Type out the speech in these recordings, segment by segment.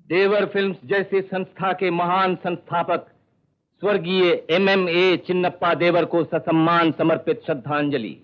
देवर films जैसे संस्था के महान संस्थापक स्वर्गीय MMA चिन्नप्पा देवर को ससम्मान समर्पित श्रद्धांजलि।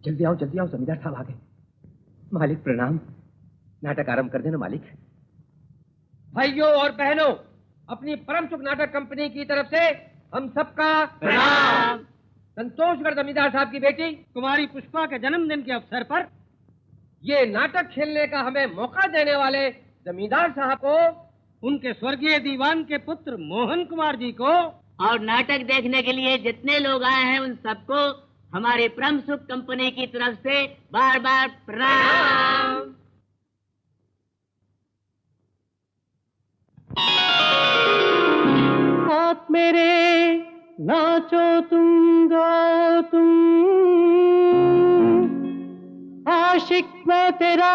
जल्दी आओ, जमींदार साहब आ गए। मालिक प्रणाम। नाटक आरंभ कर देना मालिक। भाइयों और बहनों, अपनी परम सुख नाटक कंपनी की तरफ से हम सबका प्रणाम। संतोषगढ़ जमींदार साहब की बेटी कुमारी पुष्पा के जन्मदिन के अवसर पर ये नाटक खेलने का हमें मौका देने वाले जमींदार साहब को, उनके स्वर्गीय दीवान के पुत्र मोहन कुमार जी को और नाटक देखने के लिए जितने लोग आए हैं उन सबको हमारे परम सुख कंपनी की तरफ से बार बार प्रणाम। हाथ मेरे नाचो तुम, गाओ तुम, आशिक मैं तेरा,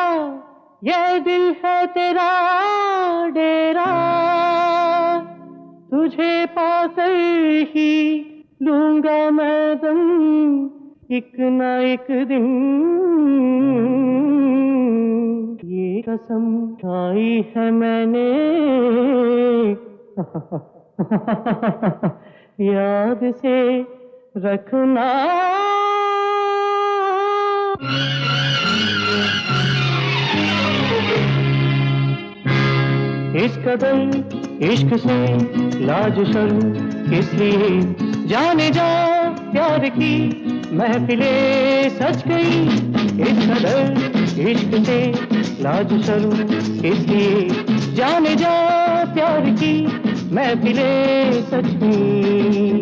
ये दिल है तेरा डेरा, तुझे पाकर ही लूंगा मैं दम एक ना एक दिन, ये कसम खाई है मैंने याद से रखना। इस कदर इश्क से लाज शर्म इसलिए जाने जा प्यार की महफिले सज गई। इस कदर इश्क से लाज शर्म इसलिए जाने जा प्यार की महफिले सज गई।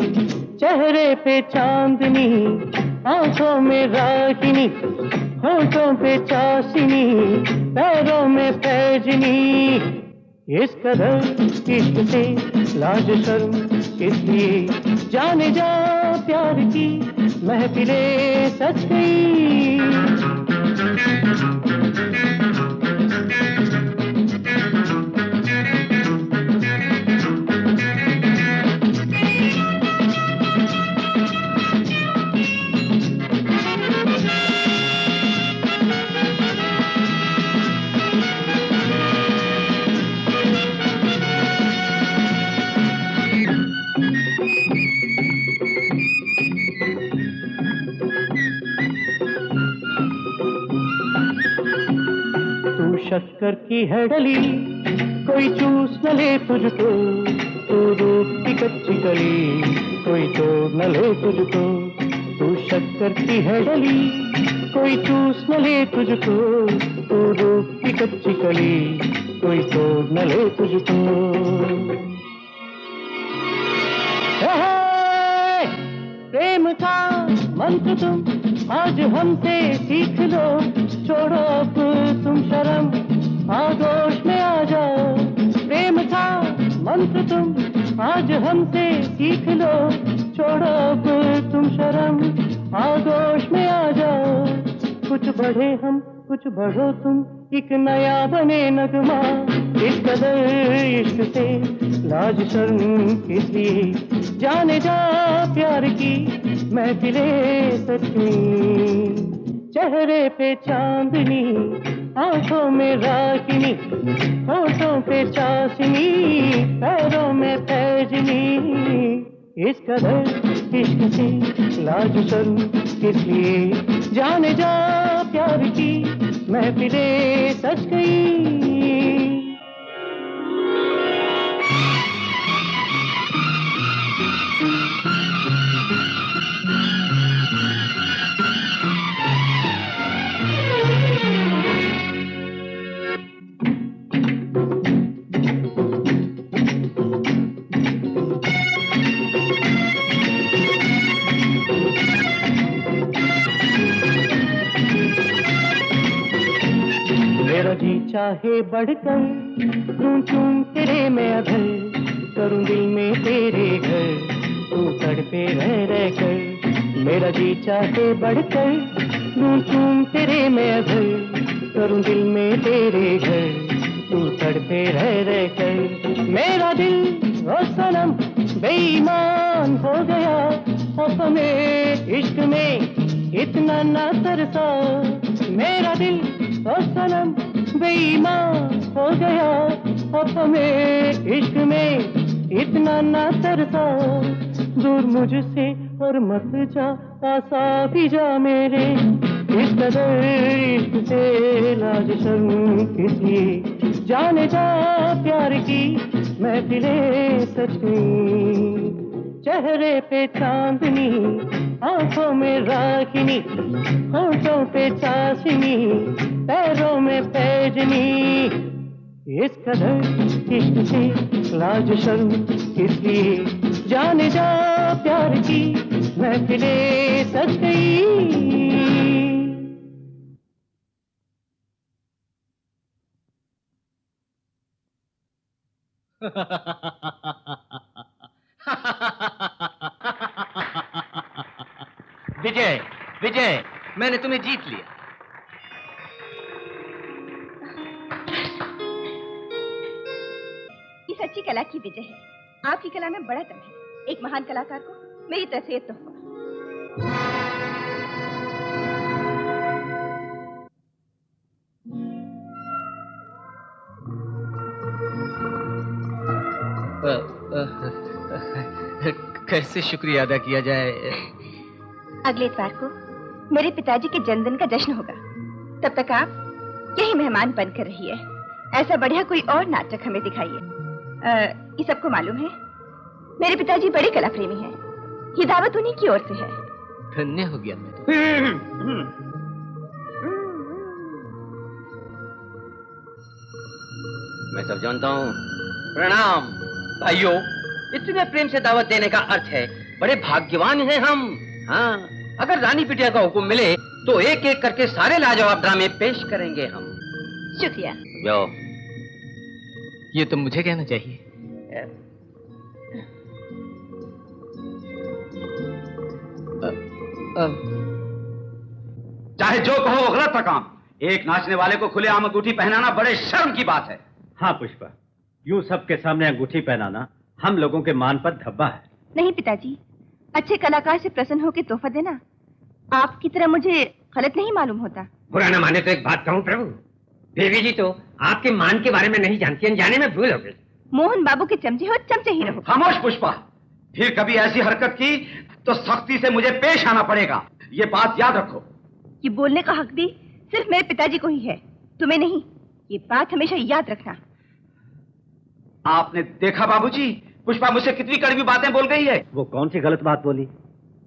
चेहरे पे चांदनी, आंखों में रागिनी, होठों पे चाशनी, पैरों में पैजनी। इस कदर इश्क से लाज शर्म इसलिए जाने जा प्यार की महफिले सज गई। शक्कर की है डली, कोई चूस न ले तुझको, तू रूप की कच्ची कली, कोई तोड़ न ले तुझको। तू शक्कर की है डली, कोई चूस न ले तुझको, तू रूप की कच्ची कली, कोई तोड़ न ले तुझको। प्रेम का मंत्र तुम आज हमसे सीख लो, छोड़ो अब तुम शर्म, आगोश में आ जाओ। प्रेम का मंत्र तुम आज हमसे सीख लो, छोड़ो अब तुम शर्म, आगोश में आ कुछ बढ़े हम कुछ बढ़ो तुम, एक नया बने नगमा। इस कदर इश्क से लाज शर्म किस लिए, जाने जा प्यार की महफिले सच्ची। चेहरे पे चांदनी, आंखों में रागिनी, होठों पे चाशनी, पैरों में पैजनी। इस कदर इश्क से लाज शर्म किस लिए, जाने जा प्यार की महफिले सज गई। जी चाहे बढ़कर चूम चूम तेरे में अधर, करूं दिल में तेरे घर तू तड़पे रह कर। मेरा जी चाहे बढ़कर चूम चूम तेरे में अधर, करूं दिल में तेरे घर तू तड़पे रह कर। मेरा दिल ओ सनम बेईमान हो गया, खौफ में इश्क में इतना ना तरसा। मेरा दिल ओ सनम बेईमान हो गया, खौफ में इश्क में इतना ना तरसा। दूर मुझसे और मत जा, पासा भी जा मेरे। इस कदर इश्क से लाज शर्म किस लिए, जाने जा प्यार की महफिले सच गई। चेहरे पे चांदनी, आंखों में रागिनी, होठों पे चाशनी, पैरों में पैजनी। इस कदर इश्क से लाज शर्म किस लिए, जाने जा प्यार की महफिले सज गई। विजय, विजय, मैंने तुम्हें जीत लिया। ये सच्ची कला की विजय है। आपकी कला में बड़ा दम है। एक महान कलाकार को मेरी तरफ से ये तोहफा। कैसे शुक्रिया अदा किया जाए? अगले इतवार को मेरे पिताजी के जन्मदिन का जश्न होगा। तब तक आप यही मेहमान बनकर रहिए। ऐसा बढ़िया कोई और नाटक हमें दिखाइए। ये सबको मालूम है, मेरे पिताजी बड़े कला प्रेमी हैं। ये दावत उन्हीं की ओर से है। धन्य हो गया मैं तो। मैं सब जानता हूँ। प्रणाम भाइयों, इतने प्रेम से दावत देने का अर्थ है बड़े भाग्यवान हैं हम। हाँ, अगर रानी बिटिया का हुक्म मिले तो एक एक करके सारे लाजवाब ड्रामे पेश करेंगे हम। शुक्रिया। जो ये तो मुझे कहना चाहिए। चाहे जो कहो गलत था काम। एक नाचने वाले को खुलेआम अंगूठी पहनाना बड़े शर्म की बात है। हाँ पुष्पा, यूं सबके सामने अंगूठी पहनाना हम लोगों के मान पर धब्बा है। नहीं पिताजी, अच्छे कलाकार से प्रसन्न होकर तोहफा देना आपकी तरह मुझे गलत नहीं मालूम होता। बुरा न माने तो एक बात कहूँ प्रभु, देवी जी तो आपके मान के बारे में नहीं जानती, अनजाने में भूल हो गई। मोहन बाबू के चमचे हो, चमचे ही रहो। खामोश पुष्पा, फिर कभी ऐसी हरकत की तो सख्ती से मुझे पेश आना पड़ेगा, ये बात याद रखो। ये बोलने का हक भी सिर्फ मेरे पिताजी को ही है, तुम्हें नहीं। ये बात हमेशा याद रखना। आपने देखा बाबूजी, पुष्पा मुझसे कितनी कड़वी बातें बोल गई है। वो कौन सी गलत बात बोली?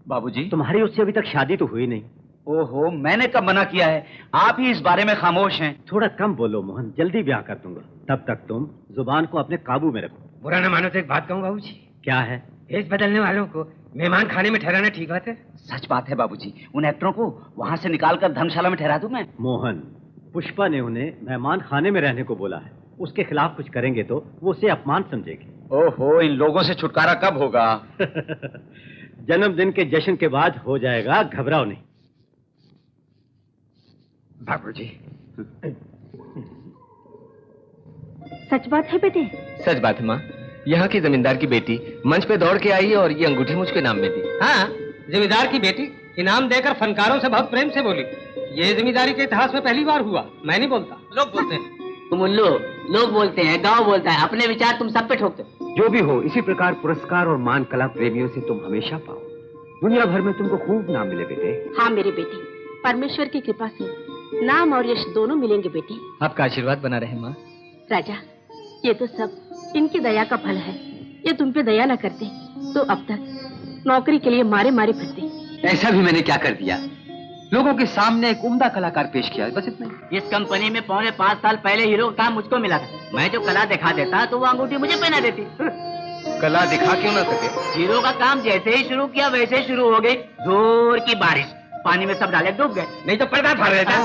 बाबूजी, तुम्हारी उससे अभी तक शादी तो हुई नहीं। ओहो, मैंने कब मना किया है? आप ही इस बारे में खामोश हैं। थोड़ा कम बोलो मोहन, जल्दी ब्याह कर दूंगा। तब तक तुम जुबान को अपने काबू में रखो। बुरा न मानो तो एक बात कहूँ बाबू जी। क्या है? भेष बदलने वालों को मेहमान खाने में ठहराना ठीक बात है? सच बात है बाबूजी, उन एक्टरों को वहाँ से निकालकर धर्मशाला में ठहरा दूं मैं। मोहन, पुष्पा ने उन्हें मेहमान खाने में रहने को बोला है। उसके खिलाफ कुछ करेंगे तो वो उसे अपमान समझेगी। ओहो, इन लोगों से छुटकारा कब होगा? जन्मदिन के जश्न के बाद हो जाएगा, घबराओ नहीं। बाबूजी। सच बात है बेटे? सच बात है माँ, यहाँ की जमींदार की बेटी मंच पे दौड़ के आई और ये अंगूठी मुझके नाम में दी। हाँ, जमींदार की बेटी इनाम देकर फनकारों से बहुत प्रेम से बोली। ये जमींदारी के इतिहास में पहली बार हुआ, मैं नहीं बोलता, लोग बोलते हैं। तुम उल्लू, लोग बोलते हैं, गांव बोलता है, अपने विचार तुम सब पे ठोकते हो। जो भी हो, इसी प्रकार पुरस्कार और मान कला प्रेमियों से तुम हमेशा पाओ। दुनिया भर में तुमको खूब नाम मिले बेटे। हाँ मेरे बेटे, परमेश्वर की कृपा से नाम और यश दोनों मिलेंगे बेटे। आपका आशीर्वाद बना रहे माँ। राजा, ये तो सब इनकी दया का फल है। ये तुम पे दया न करते तो अब तक नौकरी के लिए मारे मारे फिरते। ऐसा भी मैंने क्या कर दिया? लोगों के सामने एक उम्दा कलाकार पेश किया, बस इतना ही। इस कंपनी में 5.25 साल पहले हीरो का काम मुझको मिला था। मैं जो कला दिखा देता तो वो अंगूठी मुझे पहना देती। कला दिखा क्यों ना सके? हीरो का काम जैसे ही शुरू किया वैसे ही शुरू हो गई जोर की बारिश, पानी में सब डाले डूब गए। नहीं तो पर्दा फाड़ देता।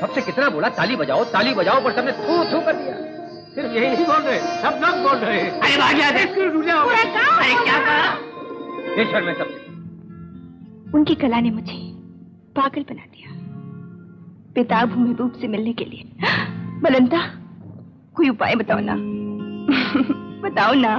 सबसे कितना बोला ताली बजाओ पर सबने थू थू कर दिया। सिर्फ यही नहीं बोल रहे, सब लोग बोल रहे। अरे भाग यहाँ से। अरे क्या कहा? ईश्वर में सब। उनकी कला ने मुझे पागल बना दिया। बेताब हूं मैं रूप से मिलने के लिए। बलंता, कोई उपाय बताओ ना। बताओ ना।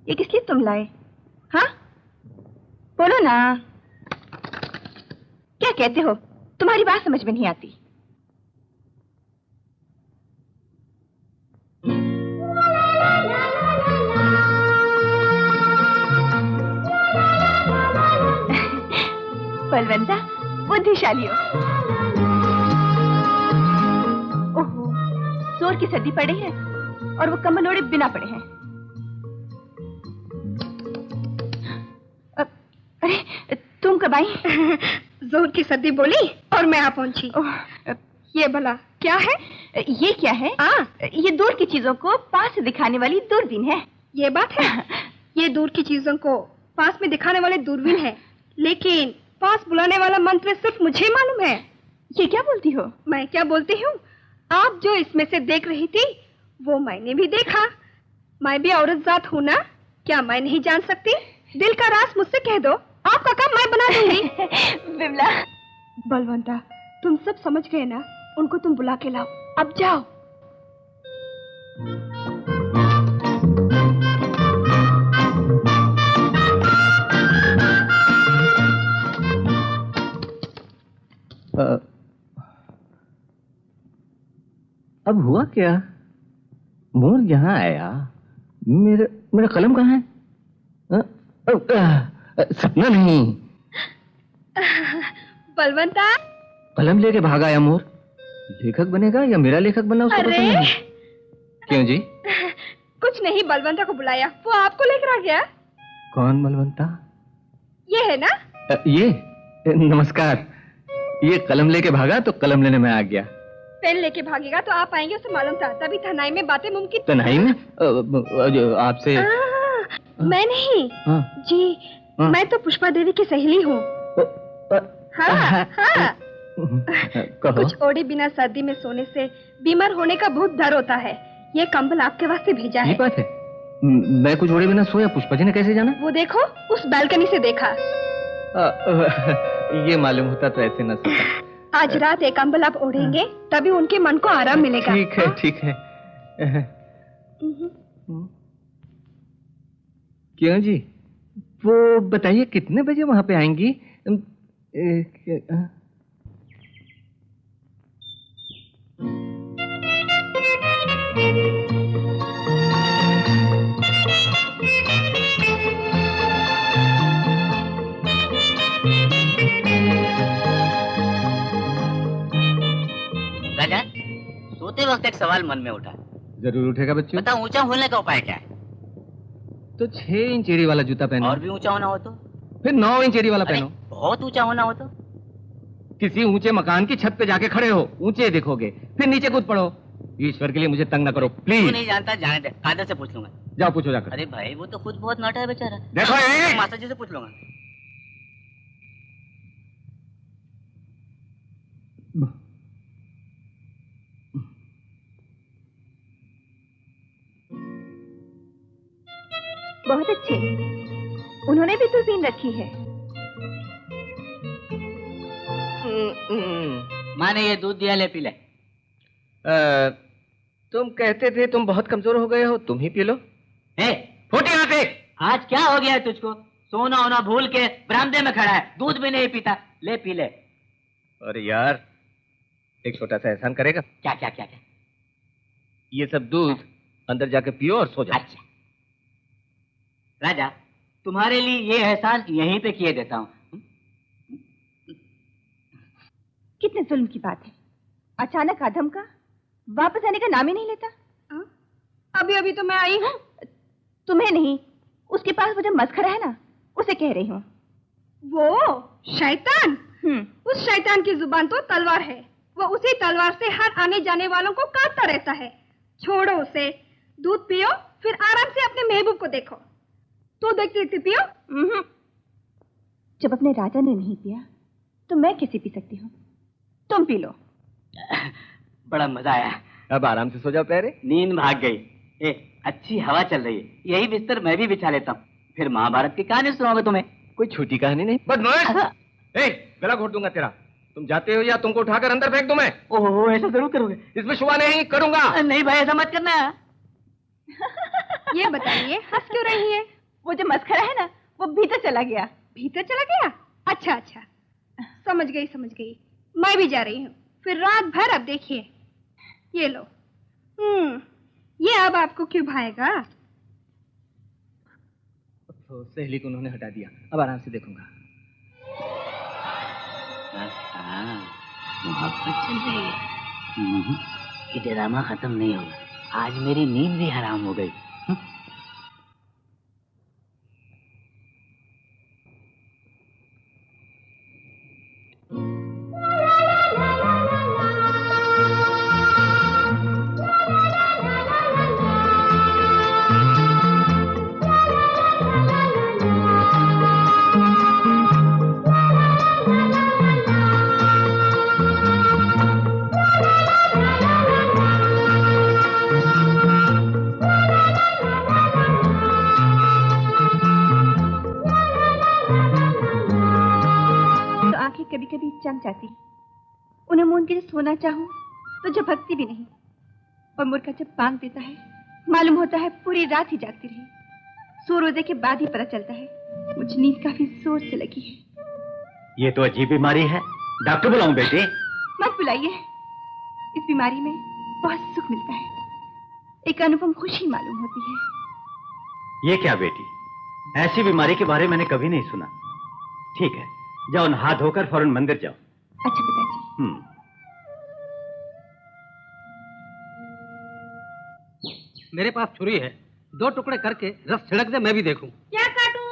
ये किस लिए तुम लाए? हाँ, बोलो ना। क्या कहते हो? तुम्हारी बात समझ में नहीं आती। बलवंता, बुद्धिशाली हो। ओहो, जोर की सर्दी पड़ी है और वो कम्बल ओढ़े बिना पड़े हैं। अरे तुम कब आई? जोर की सर्दी बोली और मैं आ पहुंची। ये भला क्या है? ये क्या है? ये दूर की चीजों को पास से दिखाने वाली दूरबीन है। ये बात है? ये दूर की चीजों को पास में दिखाने वाले दूरबीन है, लेकिन पास बुलाने वाला मंत्र सिर्फ मुझे मालूम है। ये क्या बोलती हो? मैं क्या बोलती हूँ? आप जो इसमें से देख रही थी वो मैंने भी देखा। मैं भी औरत जात हूँ ना, क्या मैं नहीं जान सकती? दिल का राज मुझसे कह दो, आपका काम मैं बना दूंगी। बिमला, बलवंता, तुम सब समझ गए ना? उनको तुम बुला के लाओ, अब जाओ। अब हुआ क्या? मोर यहाँ आया, मेरा कलम कहाँ है? सपना नहीं। बलवंता, कलम लेके भागा आया मोर। लेखक बनेगा या मेरा लेखक बनना उसको पसंद नहीं। क्यों जी? कुछ नहीं, बलवंता को बुलाया, वो आपको लेकर आ गया। कौन बलवंता? ये है ना? ये नमस्कार। ये कलम लेके भागा तो कलम लेने में आ गया। पेन लेके भागेगा तो आप आएंगे, उसे मालूम था, तभी तन्हाई में बातें मुमकिन। तन्हाई में? आपसे? मैं नहीं। जी, मैं तो पुष्पा देवी की सहेली हूँ। हाँ, हाँ। कुछ ओढ़े बिना सर्दी में सोने से बीमार होने का बहुत डर होता है। ये कंबल आपके वास्ते भेजा है। ये बात है? मैं कुछ ओढ़े बिना सोया, पुष्पा जी ने कैसे जाना? वो देखो, उस बालकनी से देखा। ये मालूम होता तो ऐसे न सोता। आज रात एक कंबल आप ओढ़ेंगे, तभी उनके मन को आराम मिलेगा। ठीक है, ठीक है। क्यों जी? वो बताइए कितने बजे वहां पे आएंगी? तुरंत एक सवाल मन में उठा। जरूर उठेगा बच्चों। बताओ ऊंचा होने का उपाय क्या है? तो 6 इंच एड़ी वाला जूता पहनो। और भी ऊंचा होना हो तो? फिर 9 इंच एड़ी वाला अरे, पहनो। बहुत ऊंचा होना हो तो? किसी ऊंचे मकान की छत पे जाके खड़े हो, ऊंचे दिखोगे, फिर नीचे कूद पड़ो। ईश्वर के लिए मुझे तंग न करो प्लीज। तू नहीं जानता, जाने दे, कादर से पूछ लूंगा। जाओ पूछो जाकर। अरे भाई वो तो खुद बहुत नाटा है बेचारा। देखो ये। मास्टर जी से पूछ लूंगा। बहुत अच्छे, उन्होंने भी दूरबीन रखी है। माने ये दूध दिया, ले पी ले। तुम कहते थे तुम बहुत कमजोर हो गए हो, तुम ही पी लो। फूट यहाँ से। आज क्या हो गया है तुझको? सोना होना भूल के बरामदे में खड़ा है, दूध भी नहीं पीता। ले पी ले। अरे यार, एक छोटा सा एहसान करेगा? क्या क्या क्या क्या? ये सब दूध अंदर जाके पियो और सो जाओ। अच्छा राजा, तुम्हारे लिए ये एहसान यहीं पे किए देता हूँ। कितने जुल्म की बात है, अचानक आदम का वापस आने का नाम ही नहीं लेता। अभी अभी तो मैं आई हूँ। तुम्हें नहीं, उसके पास वो जो मस्खरा है ना, उसे कह रही हूँ। वो शैतान? उस शैतान की जुबान तो तलवार है, वो उसी तलवार से हर आने जाने वालों को काटता रहता है। छोड़ो उसे, दूध पियो, फिर आराम से अपने महबूब को देखो। तो देखते पियो। जब अपने राजा ने नहीं पिया तो मैं कैसे पी सकती हूँ? तुम पी लो। बड़ा मजा आया। अब आराम से सो जाओ प्यारे। नींद भाग गई। अच्छी हवा चल रही है, यही बिस्तर मैं भी बिछा लेता हूँ। फिर महाभारत की कहानी सुनाऊंगा तुम्हें। कोई छोटी कहानी नहीं। बदमाश, गला घोट दूंगा तेरा। तुम जाते हो या तुमको उठाकर अंदर फेंक दूं मैं? ओहो, ऐसा जरूर करोगे? इसमें शुआ नहीं करूंगा। नहीं भाई, ऐसा मत करना। ये बताइए, हंस क्यों रही है? वो जो मस्खरा है ना, वो भीतर चला गया। भीतर चला गया? अच्छा अच्छा, समझ गई समझ गई। मैं भी जा रही हूँ, फिर रात भर। अब देखिए, ये लो। ये अब आपको क्यों भाएगा? तो सहेली को उन्होंने हटा दिया, अब आराम से देखूंगा। मोहब्बत चल रही है। ये ड्रामा खत्म नहीं होगा। आज मेरी नींद भी हराम हो गई। कभी कभी चम जाती, उन्हें मूंद के सोना चाहूं तो जब भक्ति भी नहीं, और मुर्गा जब बांग देता है मालूम होता है पूरी रात ही जागती रही। सूर्योदय के बाद ही पता चलता है मुझे नींद काफी जोर से लगी है। ये तो अजीब बीमारी है, डॉक्टर बुलाऊं बेटे? मत बुलाइए, इस बीमारी में बहुत सुख मिलता है, एक अनुपम खुशी मालूम होती है। ये क्या बेटी, ऐसी बीमारी के बारे में मैंने कभी नहीं सुना। ठीक है, जाओ नहा धोकर फौरन मंदिर जाओ। अच्छा पिताजी। मेरे पास छुरी है, 2 टुकड़े करके रस छिड़क दे, मैं भी देखूं। क्या काटूं?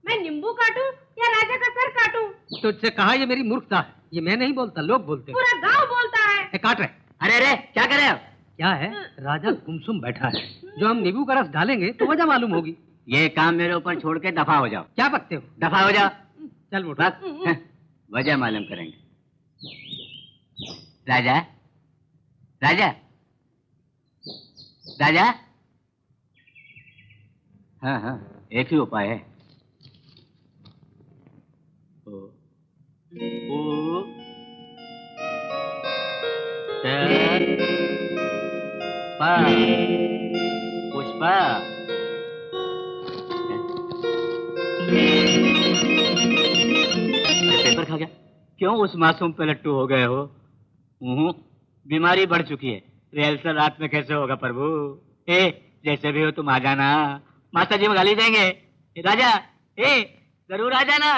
मैं नींबू काटूं या राजा का सर काटूं? तुझसे कहा, ये मेरी मूर्खता है। ये मैं नहीं बोलता, लोग बोलते हैं। पूरा गांव बोलता है। काट रहे। अरे अरे, क्या कर रहे हो? क्या है, राजा गुमसुम बैठा है, जो हम नींबू का रस डालेंगे तो वजह मालूम होगी। ये काम मेरे ऊपर छोड़ के दफा हो जाओ। क्या बकते हो? दफा हो जाओ। चल उठ। बस वजह मालूम करेंगे। राजा, राजा, राजा। हाँ हाँ, एक ही उपाय है। पुष्पा, पेपर खा गया? क्यों उस मासूम पे लट्टू हो गए हो? बीमारी बढ़ चुकी है, रिहर्सल रात में कैसे होगा प्रभु? जैसे भी हो तुम आ जाना, मास्टर जी में गाली देंगे। राजा, जरूर आ जाना।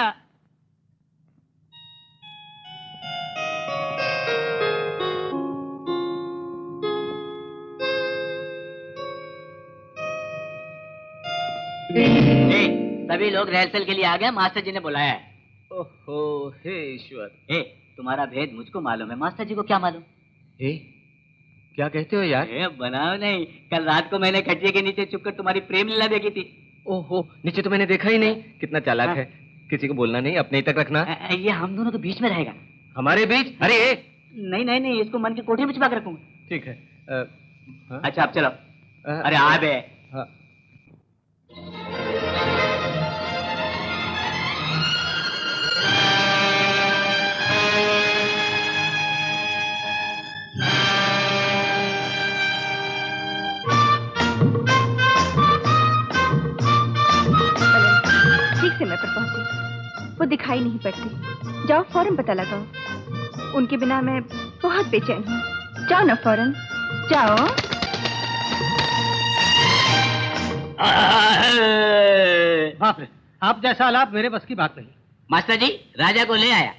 सभी लोग रिहर्सल के लिए आ गए, मास्टर जी ने बुलाया है। ओहो, हे ईश्वर। तुम्हारा भेद मुझको मालूम है, मास्टर जी को क्या मालूम? क्या कहते हो यार? बनाओ नहीं, कल रात को मैंने खटिया के नीचे छुपकर तुम्हारी प्रेम लीला देखी थी। ओहो, नीचे तो मैंने देखा ही नहीं। कितना चालाक है। किसी को बोलना नहीं, अपने ही तक रखना। ये हम दोनों के बीच में रहेगा। हमारे बीच? अरे नहीं नहीं नहीं, इसको मन की कोठरी में छुपा कर रखूंगा। ठीक है। अच्छा अब चलो। अरे आ बे। ठीक समय पर पहुंचे। वो दिखाई नहीं पड़ती। जाओ फौरन पता लगाओ। उनके बिना मैं बहुत बेचैन हूँ। जाओ ना फौरन, जाओ। बाप रे, आप जैसा आलाप मेरे बस की बात नहीं। मास्टर जी राजा को ले आया।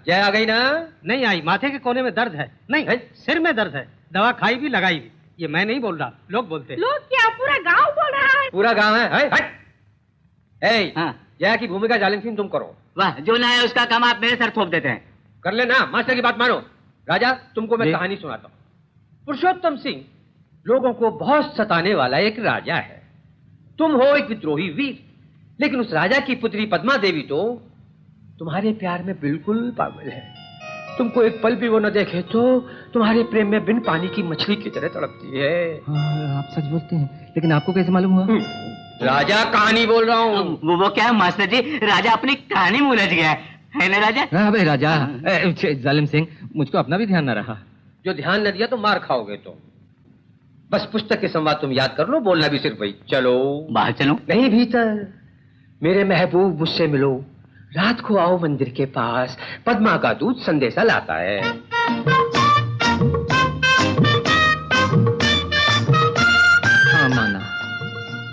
जय आ गई ना? नहीं आई, माथे के कोने में दर्द है। नहीं है? सिर में दर्द है। दवा खाई भी लगाई भी। ये मैं नहीं बोल रहा, लोग बोलते हैं। लोग क्या, पूरा गांव बोल रहा है। पूरा गांव है। जया की भूमिका जालिम सिंह तुम करो। वाह, जो ना है उसका काम आप मेरे सर थोप देते हैं। कर लेना, मास्टर की बात मानो। राजा, तुमको मैं कहानी सुनाता हूँ। पुरुषोत्तम सिंह लोगों को बहुत सताने वाला एक राजा है। तुम हो एक विद्रोही वीर, लेकिन उस राजा की पुत्री पद्मा देवी तो तुम्हारे प्यार में बिल्कुल पागल है। तुमको एक पल भी वो न देखे तो तुम्हारे प्रेम में बिन पानी की मछली की तरह तड़पती है। आप सच बोलते हैं, लेकिन आपको कैसे मालूम हुआ? राजा, कहानी बोल रहा हूँ। वो क्या है मास्टर जी, राजा अपनी कहानी में उलझ गया है ना राजा? हाँ भाई राजा। जालिम सिंह, मुझको अपना भी ध्यान न रहा। जो ध्यान न दिया तो मार खाओगे तुम। बस पुस्तक के संवाद तुम याद कर लो, बोलना भी सिर्फ वही। चलो बाहर चलो। नहीं, भीतर। मेरे महबूब मुझसे मिलो, रात को आओ मंदिर के पास, पद्मा का दूध संदेशा लाता है। हाँ माना,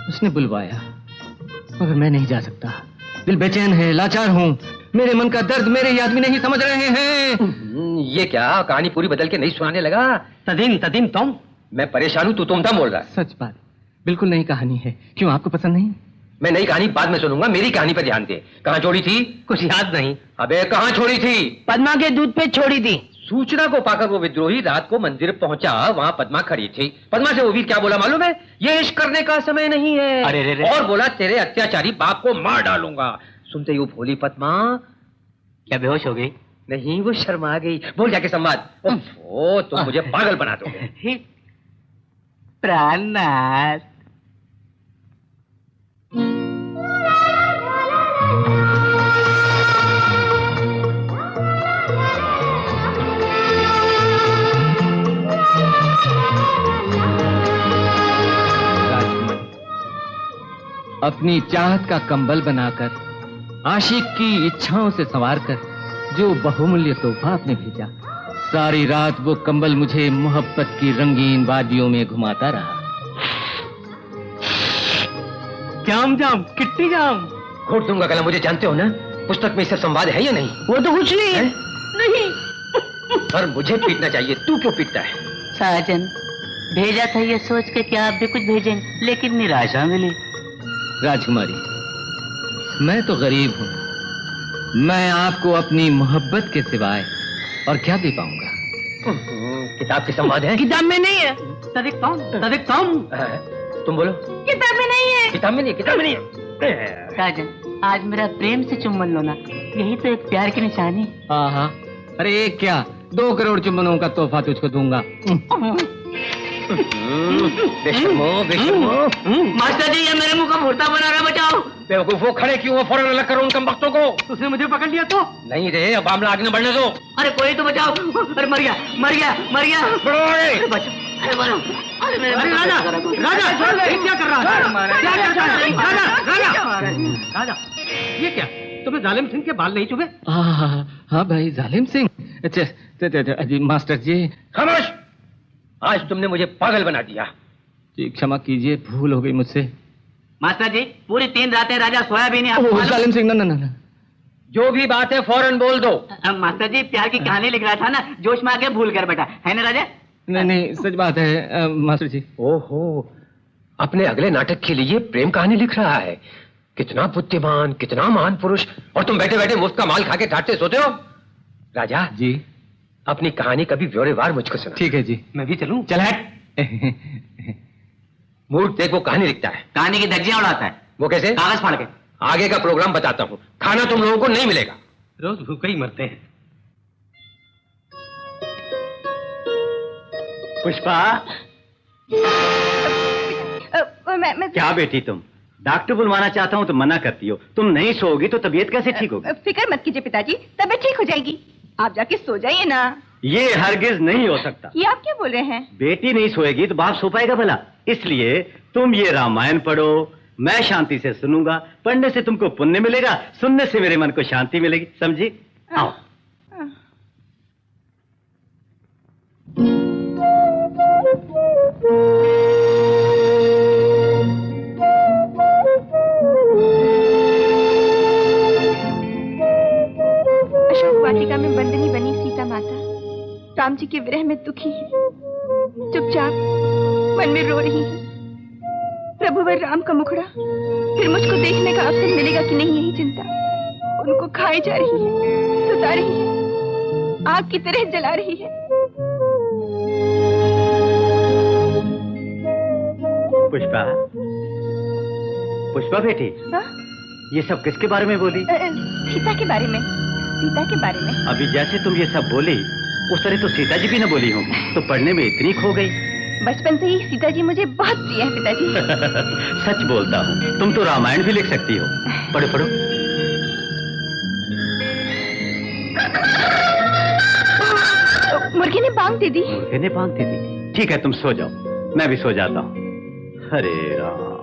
उसने बुलवाया, मगर मैं नहीं जा सकता। दिल बेचैन है, लाचार हूँ। मेरे मन का दर्द मेरे ही आदमी नहीं समझ रहे हैं। ये क्या कहानी पूरी बदल के नहीं सुनाने लगा? तदीन तुम। मैं परेशान हूँ, तू तुम बोल रहा है। सच बात, बिल्कुल नई कहानी है। क्यों, आपको पसंद नहीं? मैं नई कहानी बाद में सुनूंगा, मेरी कहानी पर ध्यान दे। कहाँ छोड़ी थी? कुछ याद नहीं। अबे कहाँ छोड़ी थी? पद्मा के दूध पे छोड़ी थी। सूचना को पाकर वो विद्रोही रात को मंदिर पहुंचा, वहाँ पद्मा खड़ी थी। पद्मा से वो वीर क्या बोला मालूम है? ये इश्क करने का समय नहीं है। अरे और बोला तेरे अत्याचारी बाप को मार डालूंगा। सुनते ही वो भोली पद्मा क्या बेहोश हो गई? नहीं, वो शर्मा गई। बोल जाके संवाद। ओह, तुम मुझे पागल बना दोगे। प्राणनाथ। अपनी चाहत का कंबल बनाकर, आशिक की इच्छाओं से संवारकर जो बहुमूल्य तोहफा आपने भेजा, सारी रात वो कंबल मुझे मोहब्बत की रंगीन वादियों में घुमाता रहा। जाम जाम, किट्टी जाम। घोट दूंगा गला, मुझे जानते हो ना? पुस्तक में इससे संवाद है या नहीं? वो तो कुछ नहीं है। नहीं। पर मुझे पीटना चाहिए, तू क्यों पीटता है? साजन, भेजा था ये सोच के कि आप भी कुछ भेजेंगे, लेकिन निराशा मिली। राजकुमारी, मैं तो गरीब हूँ। मैं आपको अपनी मोहब्बत के सिवाय और क्या दे पाऊंगा? किताब के संवाद है? किताब में नहीं है। तदिक तुम बोलो। किताब में नहीं है। किताब में नहीं, किताब में नहीं है। साजन, आज मेरा प्रेम से चुम्बन लो ना, यही तो एक प्यार की निशानी। हाँ, अरे एक क्या, 2 करोड़ चुम्बनों का तोहफा तुझको दूंगा। बेशर्मो। मास्टर जी, ये मेरे मुंह का भुर्ता बना रहा, बचाओ। बेवकूफ, वो खड़े क्यों हो? फौरन अलग करो उन कम वक्तों को। उसने मुझे पकड़ लिया तो? नहीं रे, अब मामला आगे न बढ़ने दो। अरे कोई तो बचाओ। अरे मर गया। बढ़ो आगे। अरे बचाओ, अरे मरो। अरे राजा, क्या कर रहा है? राजा, ये क्या? तुम्हें जालिम सिंह के बाल नहीं चुभे? हाँ भाई, जालिम सिंह। अच्छा, मास्टर जी। खामोश! आज तुमने मुझे पागल बना दिया। जी क्षमा कीजिए, भूल हो गई मुझसे। मास्टर जी, पूरी 3 रातें राजा सोया भी नहीं। जालिम सिंह, ना। जो भी बात है फौरन बोल दो। मास्टर जी, प्यार की कहानी लिख रहा था ना, जोश में आके भूल कर बैठा है ना राजा? नहीं, सच बात है मास्टर जी। ओहो, अपने अगले नाटक के लिए प्रेम कहानी लिख रहा है। कितना बुद्धिमान, कितना महान पुरुष, और तुम बैठे बैठे मुफ्त का माल खा के टाटते सोते हो। राजा जी, अपनी कहानी कभी ब्यौरेवार मुझको सुना। ठीक है जी। मैं भी चलूं? चल हट। मूर्ख देख, वो कहानी लिखता है। कहानी की धज्जियां उड़ाता है। वो कैसे? कागज फाड़ के। आगे का प्रोग्राम बताता हूँ। खाना तुम लोगों को नहीं मिलेगा, रोज भूखे ही मरते हैं। पुष्पा, मैं क्या बेटी तुम? डॉक्टर बुलवाना चाहता हूँ तो मना करती हो। तुम नहीं सोओगी तो तबीयत कैसे ठीक होगी? फिक्र मत कीजिए पिताजी, तबीयत ठीक हो जाएगी। आप जाके सो जाइए ना। ये हरगिज नहीं हो सकता। ये आप क्या बोल रहे हैं? बेटी नहीं सोएगी तो बाप सो पाएगा भला? इसलिए तुम ये रामायण पढ़ो, मैं शांति से सुनूंगा। पढ़ने से तुमको पुण्य मिलेगा, सुनने से मेरे मन को शांति मिलेगी, समझी? आओ। अशोक वाटिका में बंदनी बनी सीता माता राम जी के विरह में दुखी है, चुपचाप मन में रो रही है। प्रभुवर राम का मुखड़ा फिर मुझको देखने का अवसर मिलेगा कि नहीं, यही चिंता उनको खाई जा रही है, सुता रही है, आग की तरह जला रही है। पुष्पा, पुष्पा बेटी, ये सब किसके बारे में बोली? सीता के बारे में, सीता के बारे में। अभी जैसे तुम ये सब बोली उस तरह तो सीता जी भी न बोली होंगी, तो पढ़ने में इतनी खो गई। बचपन से ही सीता जी मुझे बहुत प्रिय है पिताजी। सच बोलता हूँ, तुम तो रामायण भी लिख सकती हो। पढ़ो पढ़ो। मुर्गे ने बांग दे दी। मुर्गे ने बांग दे दी। ठीक है, तुम सो जाओ, मैं भी सो जाता हूँ। हरे राम।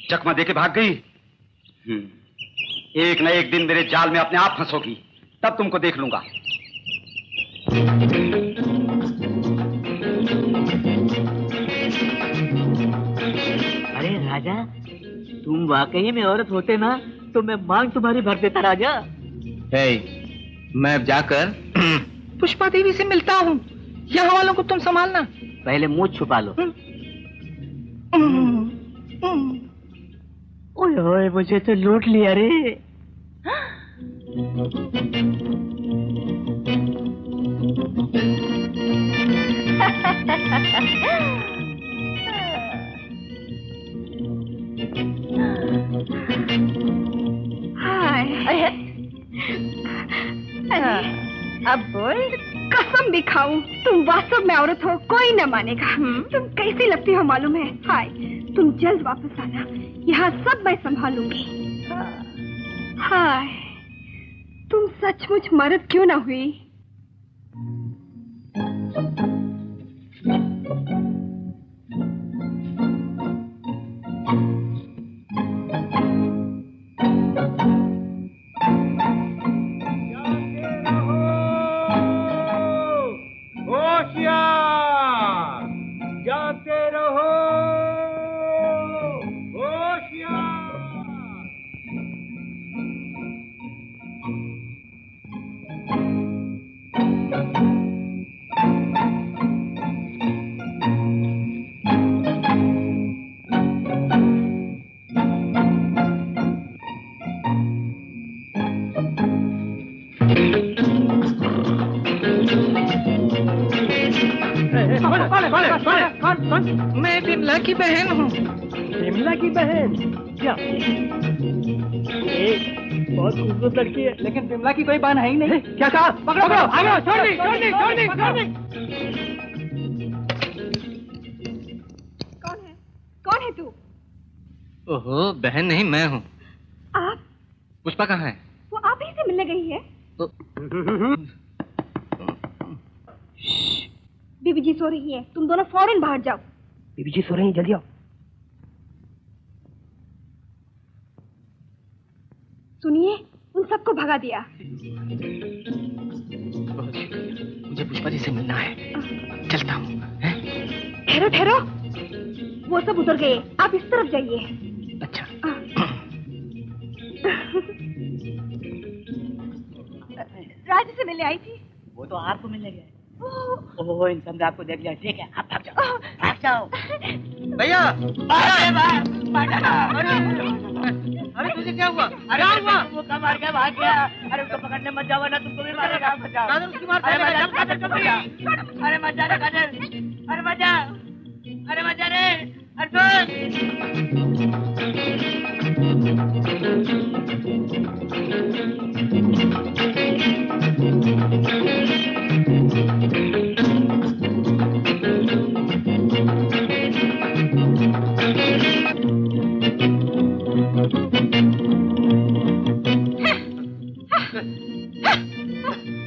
चकमा देके भाग गई। एक न एक दिन मेरे जाल में अपने आप फंसोगी, तब तुमको देख लूंगा। अरे राजा, तुम वाकई में औरत होते ना तो मैं मांग तुम्हारी भर देता राजा। मैं अब जाकर पुष्पा देवी से मिलता हूँ। यहाँ वालों को तुम संभालना। पहले मुंह छुपा लो। ओए ओए, मुझे तो लूट लिया रे। हाय, अब बोल। कसम भी खाऊं, तुम वास्तव में औरत हो, कोई न मानेगा। तुम कैसी लगती हो मालूम है। हाय, तुम जल्द वापस आना, यहाँ सब मैं संभालूंगी। हाय, तुम सचमुच मर्द क्यों ना हुई? मैं बिमला की बहन हूँ। बिमला की बहन? क्या? बहुत खूबसूरत लड़की है, लेकिन बिमला की कोई बहन है ही नहीं। क्या कहा? पकड़ो पकड़ो, आगे छोड़ दी, छोड़ दी, छोड़ दी, छोड़ दी। ओहो, बहन नहीं, मैं हूँ। आप? पुष्पा कहाँ है? वो आप ही से मिलने गई है। बीबी जी सो रही है, तुम दोनों फौरन बाहर जाओ। बीबी जी सो रही हैं, जल्दी आओ। सुनिए, उन सबको भगा दिया। मुझे पुष्पा जी से मिलना है, चलता हूँ। ठहरो ठहरो, वो सब उधर गए, आप इस तरफ जाइए। अच्छा। राज से मिलने आई थी। वो तो आपको मिलने गया। ओह, इन सब ने आपको देख लिया। ठीक है, आप भाग जाओ, भाग जाओ। भैया, अरे तुझे क्या हुआ? अरे हुआ वो कब मार गया, भाग गया। अरे उसको पकड़ने मत जाओ ना, तुमको भी मारेगा। बचाओ। अरे मत जा, अरे मत जा रे काजल, अरे मत जा, अरे मत जा रे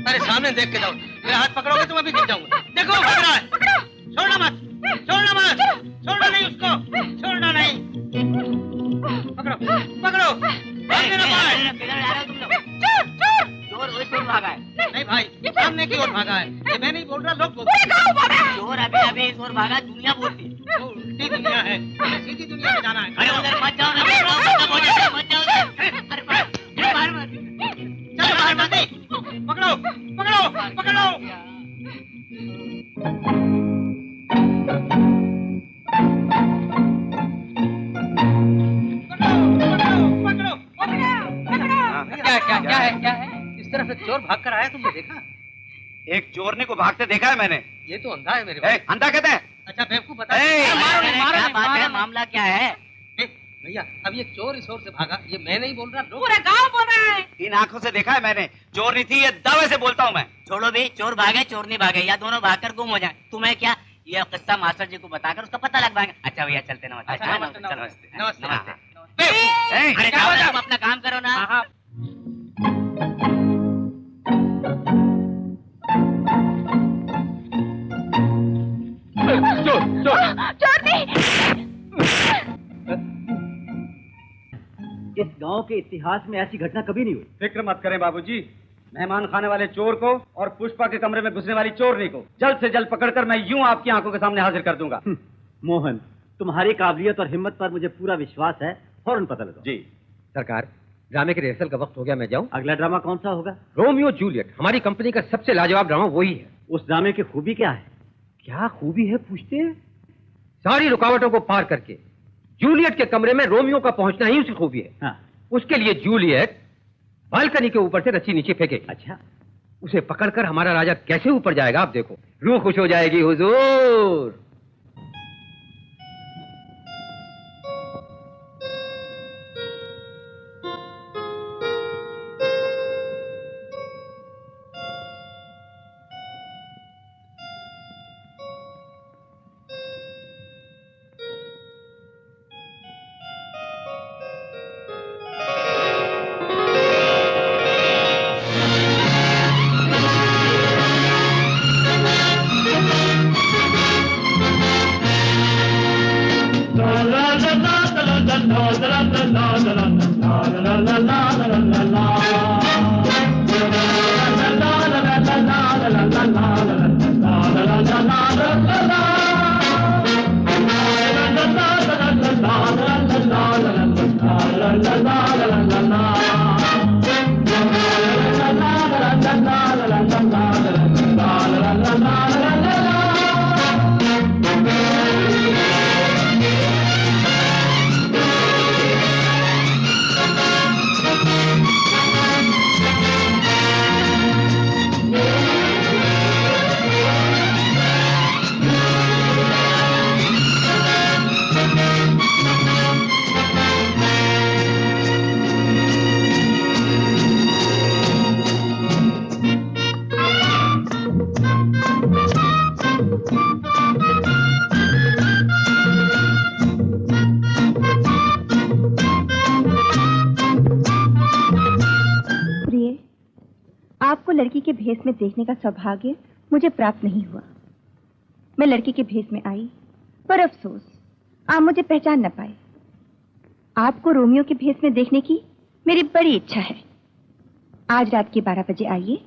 अरे सामने देख के जाओ, मेरा हाथ पकड़ोगे तो मैं भी गिर जाऊंगा। देखो भाग रहा है। छोड़ना मत, छोड़ना मत, छोड़ना नहीं उसको, छोड़ना नहीं। पकड़ो पकड़ो, भागने ना पाए। किधर जा रहे हो तुम लोग? चोर वही चोर भागा है। नहीं भाई, सामने की ओर भागा है। ये मैं नहीं बोल रहा, लोग बोल रहे हैं। चोर अभी अभी चोर भागा, दुनिया बोलती है। वो उल्टी दुनिया है, हमें सीधी दुनिया में जाना है। अरे उधर मत जाओ ना, मत जाओ। अरे बाहर मत, चलो बाहर मत, पकड़ो पकड़ो पकड़ो। क्या है? इस तरह से चोर भाग कर आया, तुमने देखा? एक चोरने को भागते देखा है मैंने। ये तो अंधा है मेरे भाई। अंधा कहते हैं? अच्छा बेवकूफ, बता। क्या बात है, मामला क्या है? भैया, अब ये चोर इस ओर से भागा, ये मैं नहीं बोल रहा, पूरा गांव बोल रहा है। इन आंखों से देखा है मैंने। चोर नहीं थी, ये दावे से बोलता हूँ मैं। छोड़ो भी, चोर भागे चोर नहीं भागे, या दोनों भागकर गुम हो जाए। तुम्हें क्या, ये किस्सा मास्टर जी को बताकर उसका पता लग पाएगा। अच्छा भैया, चलते। नमस्ते नमस्ते। अरे जाओ, तुम अपना काम करो ना। चोर नहीं। इस गांव के इतिहास में ऐसी घटना कभी नहीं हुई। फिक्र मत करें बाबूजी, मेहमान खाने वाले चोर को और पुष्पा के कमरे में घुसने वाली चोरनी को जल्द से जल्द पकड़कर मैं यूं आपकी आंखों के सामने हाजिर कर दूंगा। मोहन, तुम्हारी काबिलियत और हिम्मत पर मुझे पूरा विश्वास है, फौरन पता लगाओ। जी सरकार, ड्रामे के रिहर्सल का वक्त हो गया, मैं जाऊं? अगला ड्रामा कौन सा होगा? रोमियो जूलियट, हमारी कंपनी का सबसे लाजवाब ड्रामा वही है। उस ड्रामे की खूबी क्या है? क्या खूबी है पूछते हैं? सारी रुकावटों को पार करके जूलियट के कमरे में रोमियो का पहुंचना ही उसकी खूबी है। हाँ। उसके लिए जूलियट बालकनी के ऊपर से रस्सी नीचे फेंके। अच्छा, उसे पकड़कर हमारा राजा कैसे ऊपर जाएगा, आप देखो, रूह खुश हो जाएगी हुजूर। लड़की के भेष में देखने का सौभाग्य मुझे प्राप्त नहीं हुआ। मैं लड़की के भेष में आई, पर अफसोस आप मुझे पहचान न पाए। आपको रोमियो के भेष में देखने की मेरी बड़ी इच्छा है। आज रात के 12 बजे आइए,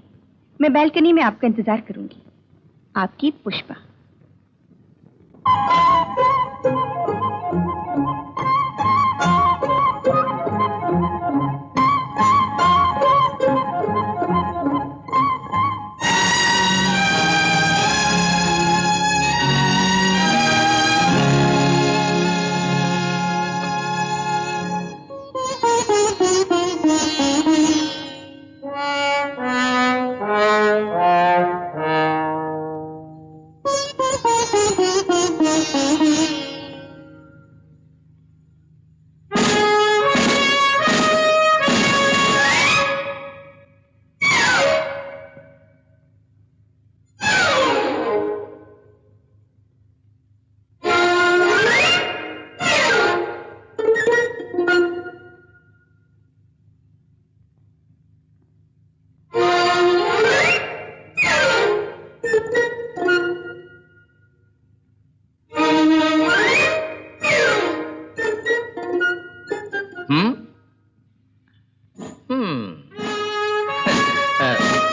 मैं बालकनी में आपका इंतजार करूंगी। आपकी पुष्पा।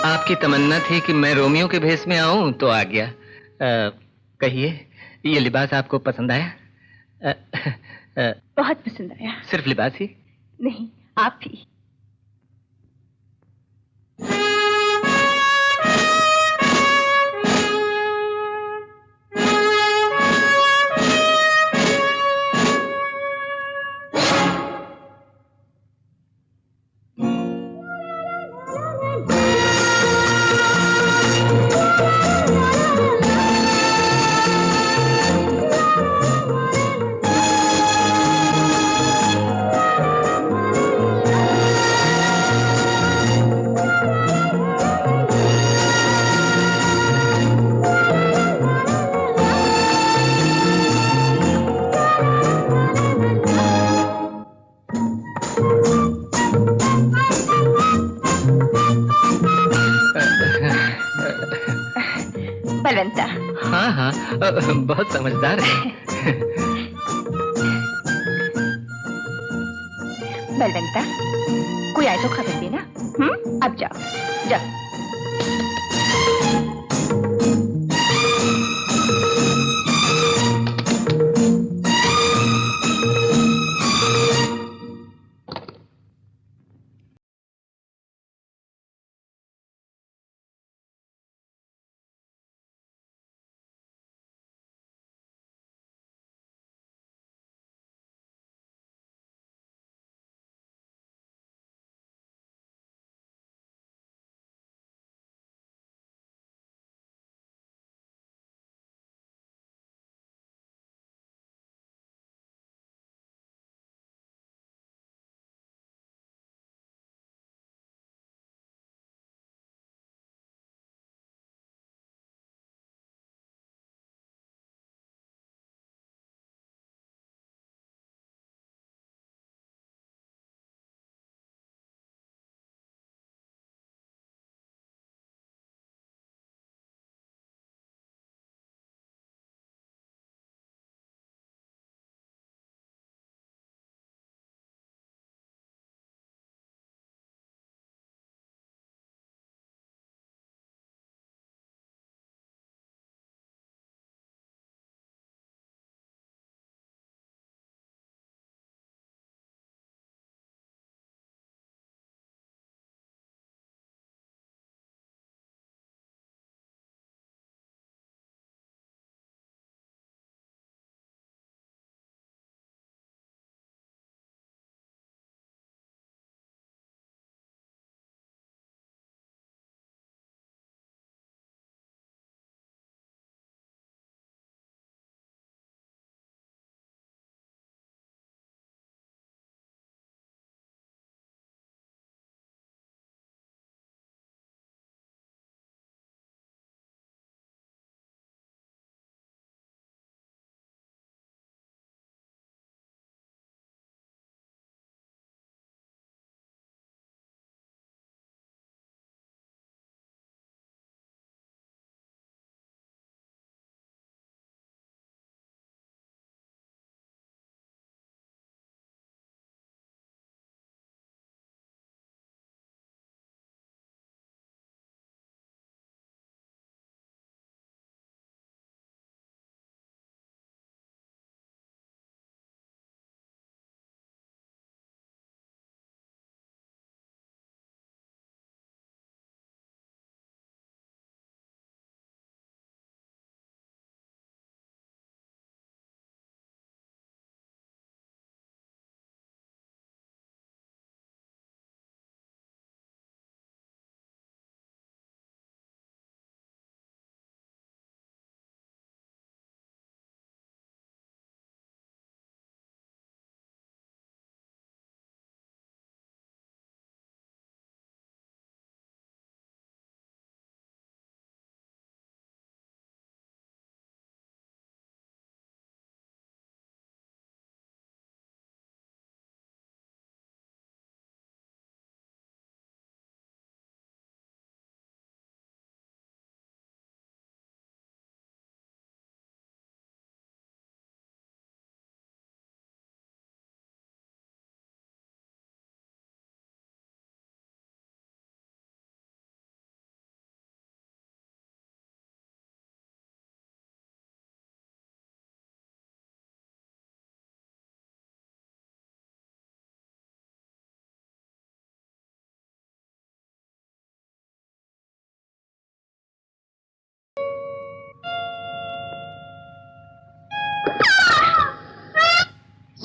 आपकी तमन्ना थी कि मैं रोमियो के भेष में आऊं तो आ गया। कहिए, ये लिबास आपको पसंद आया? बहुत पसंद आया। सिर्फ लिबास ही? नहीं, आप भी। बलवंता। हाँ हाँ, बहुत समझदार है। बलवंता, कोई आए तो खबर देना। अब जाओ जाओ।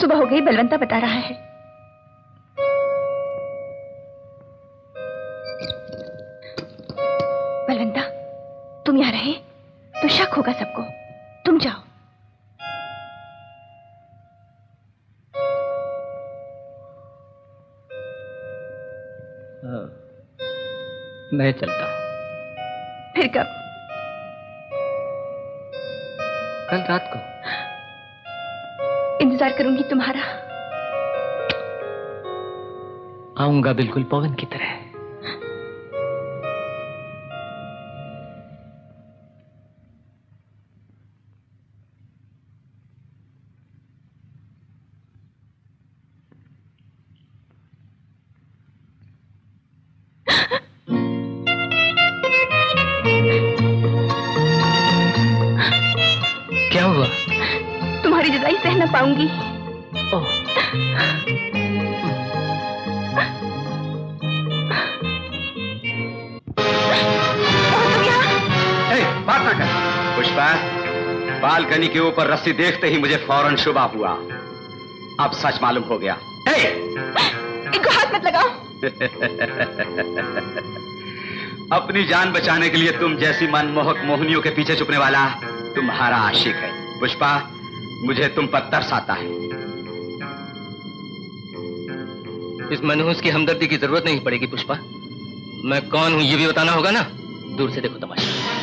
सुबह हो गई, बलवंता बता रहा है। बलवंता, तुम यहाँ रहे तो शक होगा सबको। तुम जाओ। मैं चलता हूँ। फिर कब? कल रात को। इंतजार करूंगी तुम्हारा। आऊंगा बिल्कुल पवन की तरह। क्या हुआ? तुम्हारी जुदाई सह न पाऊंगी। ओह। बात ना कर। पुष्पा, बालकनी के ऊपर रस्सी देखते ही मुझे फौरन शुबा हुआ। अब सच मालूम हो गया। इनको हाथ मत लगाओ। अपनी जान बचाने के लिए तुम जैसी मनमोहक मोहनियों के पीछे छुपने वाला तुम्हारा आशिक है। पुष्पा, मुझे तुम पर तरस आता है। इस मनहूस की हमदर्दी की जरूरत नहीं पड़ेगी पुष्पा। मैं कौन हूं ये भी बताना होगा ना। दूर से देखो तमाशा।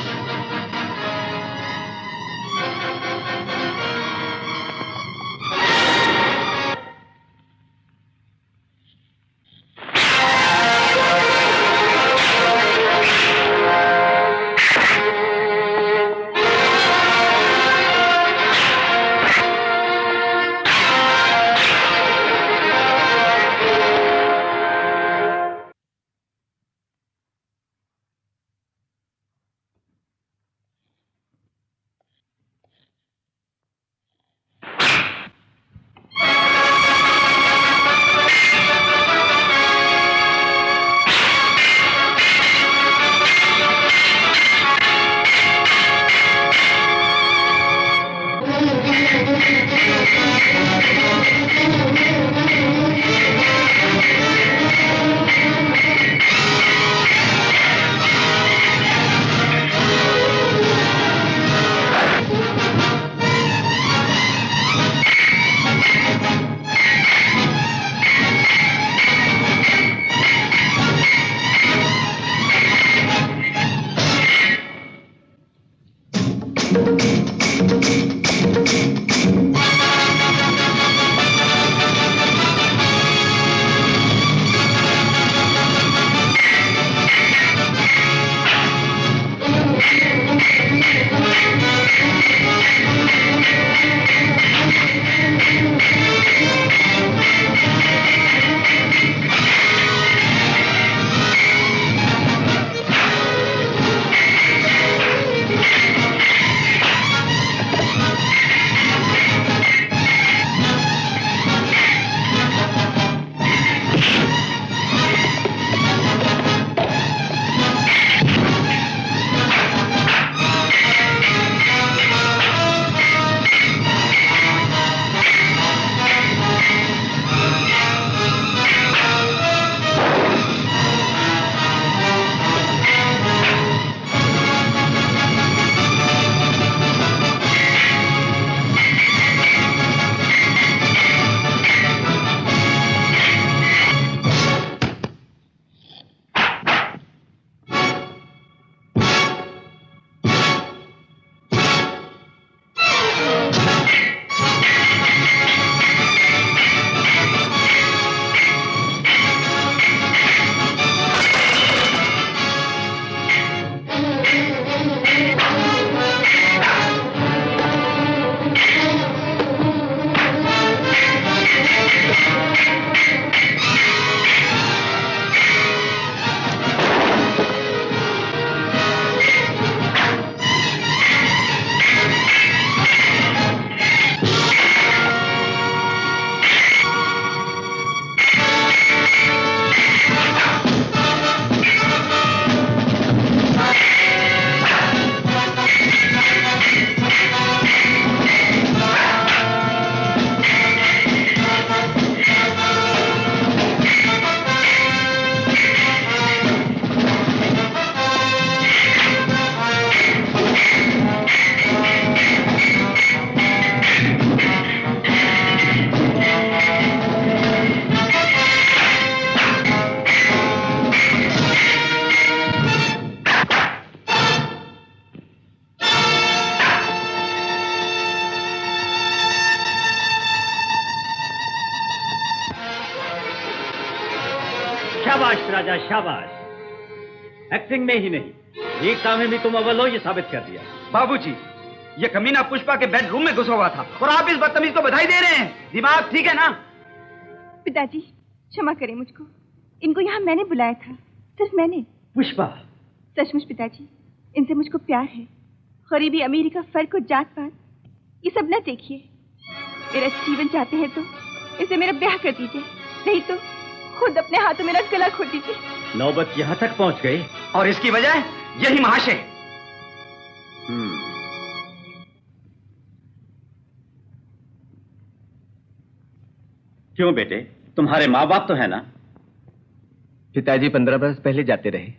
शाबाश राजा शाबाश। एक्टिंग में ही नहीं, वीरता में भी तुम अव्वल हो, ये साबित कर दिया। बाबूजी, ये कमीना पुष्पा के बेडरूम में घुसा हुआ था और आप इस बदतमीज को बधाई दे रहे हैं। दिमाग ठीक है ना? पिताजी क्षमा करें मुझको, इनको यहाँ मैंने बुलाया था, सिर्फ मैंने। पुष्पा, सचमुच पिताजी, इनसे मुझको प्यार है। गरीबी अमीरी का फर्क और जात पात ये सब न देखिए। मेरा जीवन चाहते हैं तो इसे मेरा ब्याह कर दीजिए, नहीं तो खुद अपने हाथों मेरा गला खोल दीजिए। नौबत यहाँ तक पहुँच गई और इसकी वजह यही महाशय। क्यों बेटे, तुम्हारे माँ बाप तो है ना? पिताजी 15 बरस पहले जाते रहे,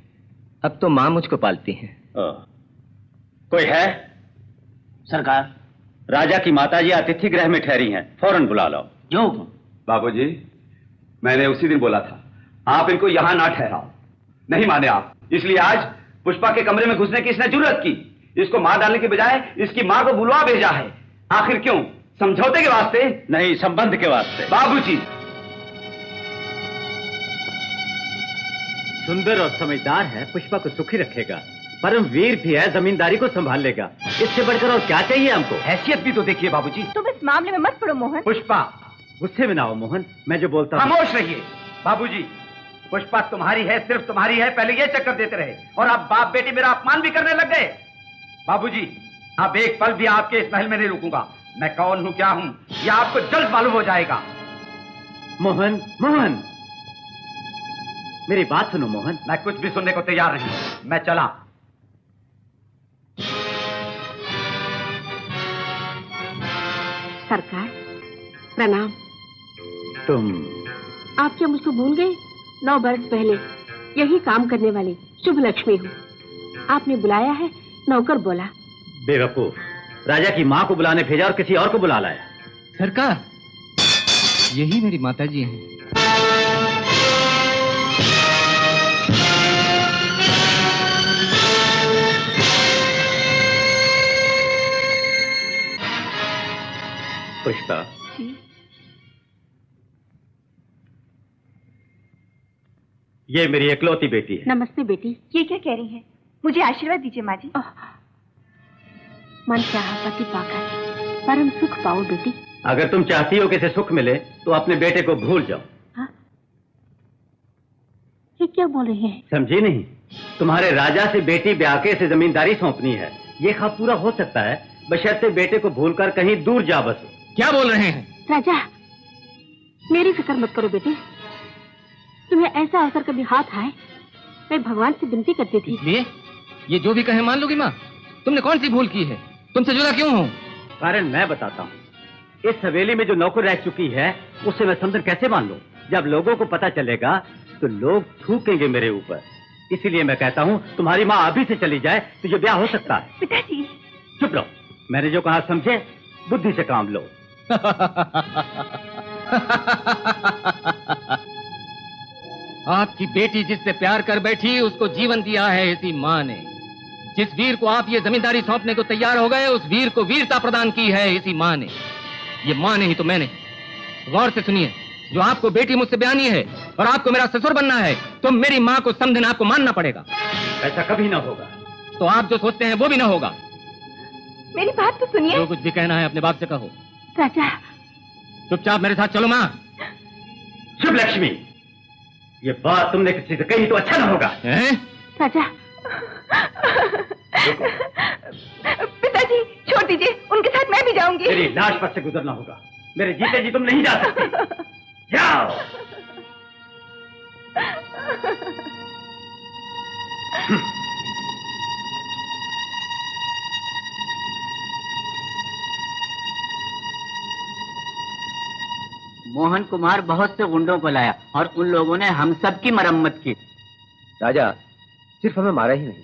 अब तो माँ मुझको पालती हैं। कोई है? सरकार, राजा की माताजी अतिथि गृह में ठहरी हैं, फौरन बुला लो। जो बाबूजी, मैंने उसी दिन बोला था आप इनको यहाँ ना ठहराओ, नहीं माने आप। इसलिए आज पुष्पा के कमरे में घुसने की इसने जरूरत की। इसको मार डालने के बजाय इसकी माँ को बुलवा भेजा है। आखिर क्यों? समझौते के वास्ते? नहीं, संबंध के वास्ते। बाबूजी, सुंदर और समझदार है, पुष्पा को सुखी रखेगा। परम वीर भी है, जमींदारी को संभाल लेगा। इससे बढ़कर और क्या चाहिए हमको? हैसियत भी तो देखिए बाबूजी। तुम इस मामले में मत पड़ो मोहन। पुष्पा, गुस्से में ना हो मोहन, मैं जो बोलता हूं। खामोश रहिए बाबूजी। पुष्पा तुम्हारी है, सिर्फ तुम्हारी है। पहले ये चक्कर देते रहे और अब बाप बेटी मेरा अपमान भी करने लग गए। बाबूजी, अब एक पल भी आपके इस महल में नहीं रुकूंगा। मैं कौन हूं, क्या हूं, यह आपको जल्द मालूम हो जाएगा। मोहन, मोहन, मेरी बात सुनो मोहन। मैं कुछ भी सुनने को तैयार नहीं, मैं चला। सरकार प्रणाम। तुम? आप क्या मुझको भूल गए? 9 बरस पहले यही काम करने वाली शुभ लक्ष्मी हूँ। आपने बुलाया है, नौकर बोला। बेवकूफ, राजा की माँ को बुलाने भेजा और किसी और को बुला लाया। सरकार, यही मेरी माताजी हैं। पुष्पा, ये मेरी इकलौती बेटी है। नमस्ते बेटी। ये क्या कह रही हैं? मुझे आशीर्वाद दीजिए माँ जी। मन चाहा पति पाकर परम सुख पाओ बेटी। अगर तुम चाहती हो कि इसे सुख मिले तो अपने बेटे को भूल जाओ। हाँ? ये क्या बोल रहे हैं? समझी नहीं? तुम्हारे राजा से बेटी ब्याह के इसे जमींदारी सौंपनी है। ये ख्वाब पूरा हो सकता है बशर्ते बेटे को भूलकर कहीं दूर जा बसो। क्या बोल रहे हैं? राजा, मेरी फिक्र मत करो बेटे। तुम्हें ऐसा अवसर कभी हाथ आए, मैं भगवान से विनती करती थी। इसलिए ये जो भी कहे मान लोगी माँ? तुमने कौन सी भूल की है? तुमसे जुदा क्यों हूँ? कारण मैं बताता हूँ। इस हवेली में जो नौकर रह चुकी है उससे मैं समझन कैसे मान लूं? जब लोगों को पता चलेगा तो लोग थूकेंगे मेरे ऊपर। इसीलिए मैं कहता हूँ तुम्हारी माँ अभी से चली जाए तो ये ब्याह हो सकता है। पिताजी, चुप रहो, मैंने जो कहा समझे, बुद्धि से काम लो। आपकी बेटी जिससे प्यार कर बैठी उसको जीवन दिया है इसी माँ ने। जिस वीर को आप ये जमींदारी सौंपने को तैयार हो गए उस वीर को वीरता प्रदान की है इसी माँ ने। ये माँ नहीं तो मैंने। गौर से सुनिए, जो आपको बेटी मुझसे ब्यानी है और आपको मेरा ससुर बनना है तो मेरी माँ को समझना आपको मानना पड़ेगा। ऐसा कभी ना होगा। तो आप जो सोचते हैं वो भी ना होगा। मेरी बात तो सुनिए। जो कुछ भी कहना है अपने बाप से कहो। राजा, चुपचाप मेरे साथ चलो माँ। शुभ लक्ष्मी, ये बात तुमने किसी से कही तो अच्छा ना होगा। राजा, पिताजी छोड़ दीजिए, उनके साथ मैं भी जाऊंगी। मेरी लाश पर से गुजरना होगा। मेरे जीते जी तुम नहीं जा सकती। जाओ। मोहन कुमार बहुत से गुंडों को लाया और उन लोगों ने हम सब की मरम्मत की। राजा, सिर्फ हमें मारा ही नहीं,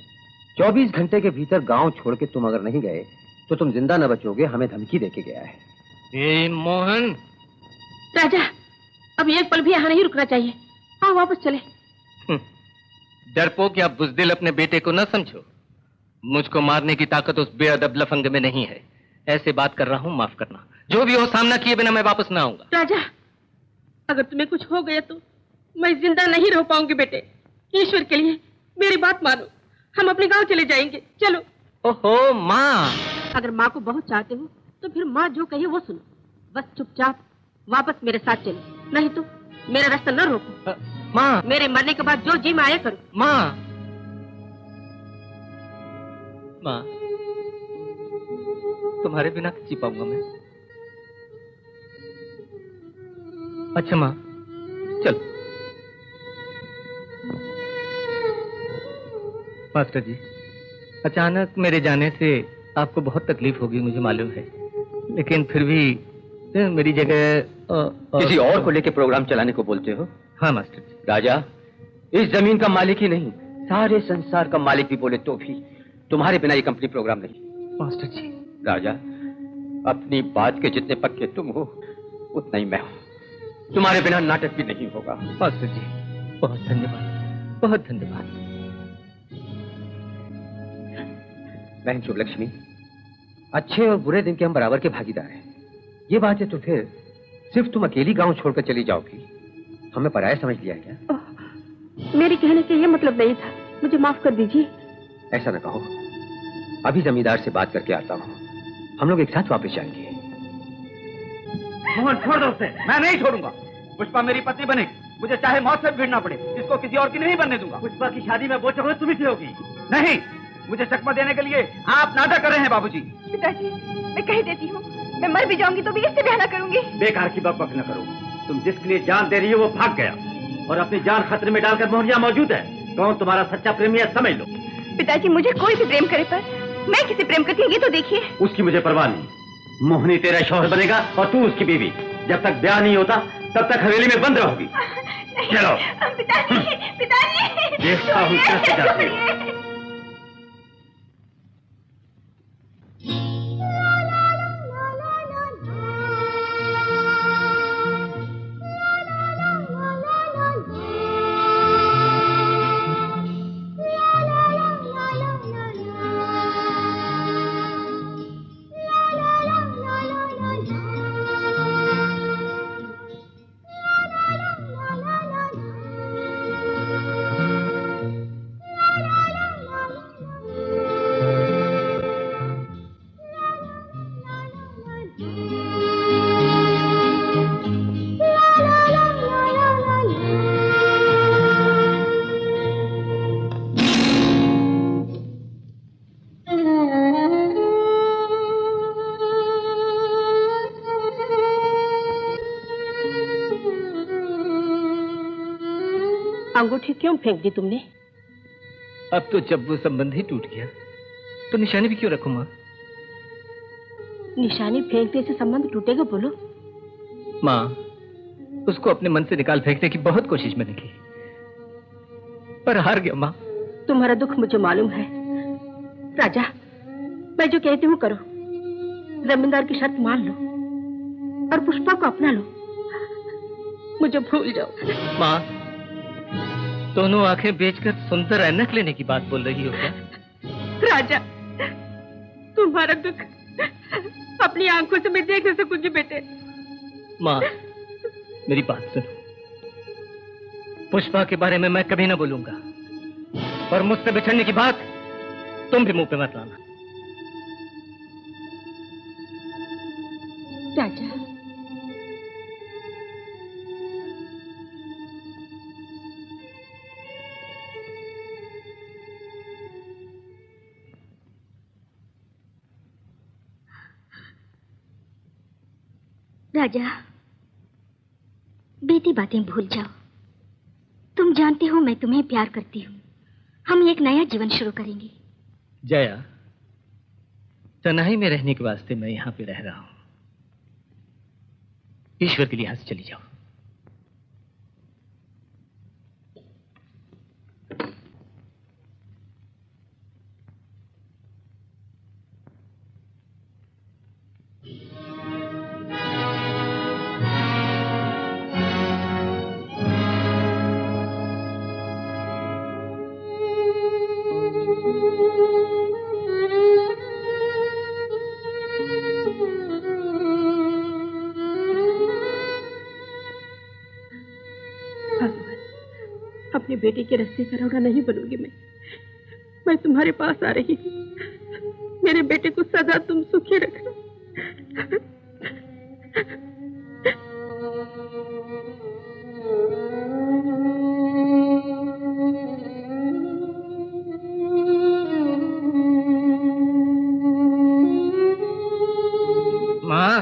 24 घंटे के भीतर गांव छोड़ के तुम अगर नहीं गए तो तुम जिंदा न बचोगे, हमें धमकी देके गया है। ए मोहन। राजा, अब एक पल भी यहाँ नहीं रुकना चाहिए। हाँ, वापस चले। डरपोक या बुजदिल अपने बेटे को न समझो। मुझको मारने की ताकत उस बेअदब लफंग में नहीं है। ऐसे बात कर रहा हूँ, माफ करना। जो भी हो सामना किए बिना मैं वापस ना आऊंगा। राजा, अगर तुम्हें कुछ हो गया तो मैं जिंदा नहीं रह पाऊंगी बेटे। ईश्वर के लिए मेरी बात मानो, हम अपने गांव चले जाएंगे, चलो। ओहो माँ, अगर माँ को बहुत चाहते हो तो फिर माँ जो कहे वो सुनो। बस चुपचाप वापस मेरे साथ चलो, नहीं तो मेरा रास्ता न रोको। माँ, मेरे मरने के बाद जो जी में आया करो। माँ, माँ, तुम्हारे बिना जी पाऊंगा मैं। अच्छा माँ, चल। मास्टर जी, अचानक मेरे जाने से आपको बहुत तकलीफ होगी, मुझे मालूम है, लेकिन फिर भी मेरी जगह किसी और को लेके प्रोग्राम चलाने को बोलते हो? हाँ मास्टर जी। राजा, इस जमीन का मालिक ही नहीं, सारे संसार का मालिक भी बोले तो भी तुम्हारे बिना ये कंपनी प्रोग्राम नहीं। मास्टर जी। राजा, अपनी बात के जितने पक्के तुम हो उतना ही मैं हूं। तुम्हारे बिना नाटक भी नहीं होगा। मास्टर जी, बहुत धन्यवाद, बहुत धन्यवाद। बहन शुभलक्ष्मी, अच्छे और बुरे दिन के हम बराबर के भागीदार हैं। ये बात है तो फिर सिर्फ तुम अकेली गांव छोड़कर चली जाओगी? हमें पराया समझ लिया है क्या? मेरे कहने का ये मतलब नहीं था, मुझे माफ कर दीजिए। ऐसा न कहो, अभी जमींदार से बात करके आता हूँ, हम लोग एक साथ वापस जाएंगे। मोहन, छोड़ दो उसे, मैं नहीं छोड़ूंगा। पुष्पा मेरी पत्नी बनेगी, मुझे चाहे मौत से भिड़ना पड़े, इसको किसी और की नहीं बनने दूंगा। पुष्पा की शादी में वो चक्कर तुम्ही से होगी। नहीं, मुझे चकमा देने के लिए आप नाटक कर रहे हैं बाबूजी। पिताजी, मैं कह देती हूँ, मैं मर भी जाऊंगी तो भी इससे ब्याह न करूंगी। बेकार की बकबक न करो। तुम जिसके लिए जान दे रही हो वो भाग गया और अपनी जान खतरे में डालकर मोहन यहाँ मौजूद है। कौन तुम्हारा सच्चा प्रेमी है समझ लो। पिताजी, मुझे कोई भी प्रेम करे पर मैं किसे प्रेम करती हूँ ये तो देखिए। उसकी मुझे परवाह नहीं। मोहनी तेरा शौहर बनेगा और तू उसकी बीवी। जब तक ब्याह नहीं होता तब तक हवेली में बंद रहोगी। चलो। पिताजी, पिताजी, देखता हूँ कैसे जाती हो। अंगूठी क्यों फेंक दी तुमने? अब तो जब वो संबंध ही टूट गया तो निशानी भी क्यों रखूं माँ? निशानी फेंकने से संबंध टूटेगा बोलो? माँ, उसको अपने मन से निकाल फेंकने की बहुत कोशिश मैंने की, पर हार गया माँ। तुम्हारा दुख मुझे मालूम है राजा, मैं जो कहती हूँ करो। जमींदार की शर्त मान लो और पुष्पा को अपना लो, मुझे भूल जाओ। माँ, दोनों आंखें बेचकर सुंदर ऐनक लेने की बात बोल रही हो क्या? राजा, तुम्हारा दुख अपनी आंखों से मैं देख नहीं सकूंगी बेटे। माँ, मेरी बात सुनो। पुष्पा के बारे में मैं कभी ना बोलूंगा और मुझसे बिछड़ने की बात तुम भी मुंह पे मत लाना। राजा, राजा, बेटी बातें भूल जाओ। तुम जानते हो मैं तुम्हें प्यार करती हूँ। हम एक नया जीवन शुरू करेंगे। जया, तन्हाई में रहने के वास्ते मैं यहाँ पे रह रहा हूँ। ईश्वर के लिए यहाँ से चली जाओ। अपने बेटे के रास्ते का रोड़ा नहीं बनूंगी। मैं तुम्हारे पास आ रही हूँ। मेरे बेटे को सदा तुम सुखी रखना। माँ,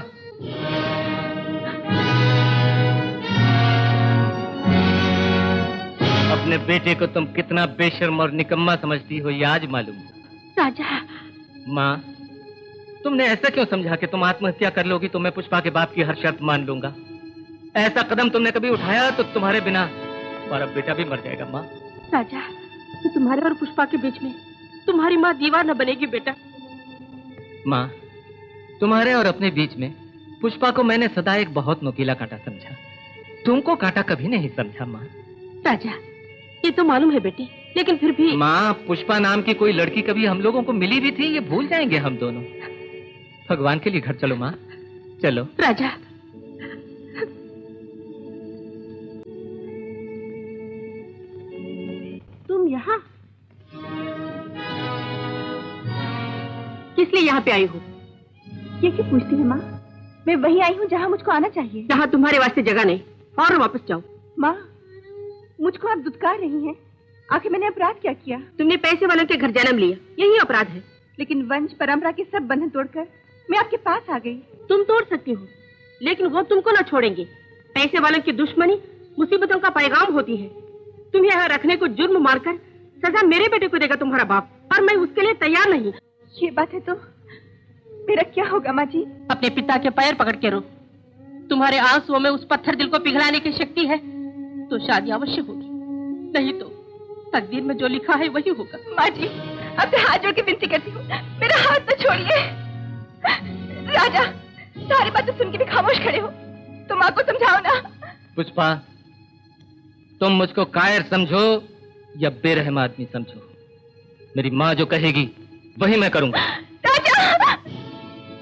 अपने बेटे को तुम कितना बेशर्म और निकम्मा समझती हो ये आज मालूम हुआ। राजा। माँ, तुमने ऐसा क्यों समझा कि तुम आत्महत्या कर लोगी तो मैं पुष्पा के बाप की हर शर्त मान लूंगा? ऐसा कदम तुमने कभी उठाया तो तुम्हारे बिना तुम्हारा बेटा भी मर जाएगा। माँ राजा, तो तुम्हारे और पुष्पा के बीच में तुम्हारी माँ दीवार न बनेगी बेटा। माँ, तुम्हारे और अपने बीच में पुष्पा को मैंने सदा एक बहुत नुकीला कांटा समझा, तुमको कांटा कभी नहीं समझा। माँ राजा, ये तो मालूम है बेटी, लेकिन फिर भी। माँ, पुष्पा नाम की कोई लड़की कभी हम लोगों को मिली भी थी, ये भूल जाएंगे हम दोनों। भगवान के लिए घर चलो माँ, चलो। राजा, तुम यहाँ किस लिए यहाँ पे आई हो? ये क्यों पूछती है माँ? मैं वहीं आई हूँ जहाँ मुझको आना चाहिए। जहाँ तुम्हारे वास्ते जगह नहीं, और वापस जाओ। माँ, मुझको आप दुत्कार रही हैं। आखिर मैंने अपराध क्या किया? तुमने पैसे वालों के घर जन्म लिया, यही अपराध है। लेकिन वंश परंपरा के सब बंधन तोड़कर मैं आपके पास आ गई। तुम तोड़ सकती हो, लेकिन वो तुमको ना छोड़ेंगे। पैसे वालों की दुश्मनी मुसीबतों का पैगाम होती है। तुम्हें यहाँ रखने को जुर्म मारकर सजा मेरे बेटे को देगा तुम्हारा बाप, और मैं उसके लिए तैयार नहीं। ये बात है तो मेरा क्या होगा माँ जी? अपने पिता के पैर पकड़ के रो। तुम्हारे आंसुओं में उस पत्थर दिल को पिघलाने की शक्ति है तो शादी अवश्य होगी, नहीं तो तकदीर में जो लिखा है वही होगा। माँ जी, आपसे हाथ जोड़ के विनती करती हूँ, मेरा हाथ तो छोड़िए। राजा, सारी बातें सुन के भी खामोश खड़े हो, तुम माँ को समझाओ ना। पुष्पा, तुम मुझको कायर समझो या बेरहम आदमी समझो, मेरी माँ जो कहेगी वही मैं करूंगा। राजा!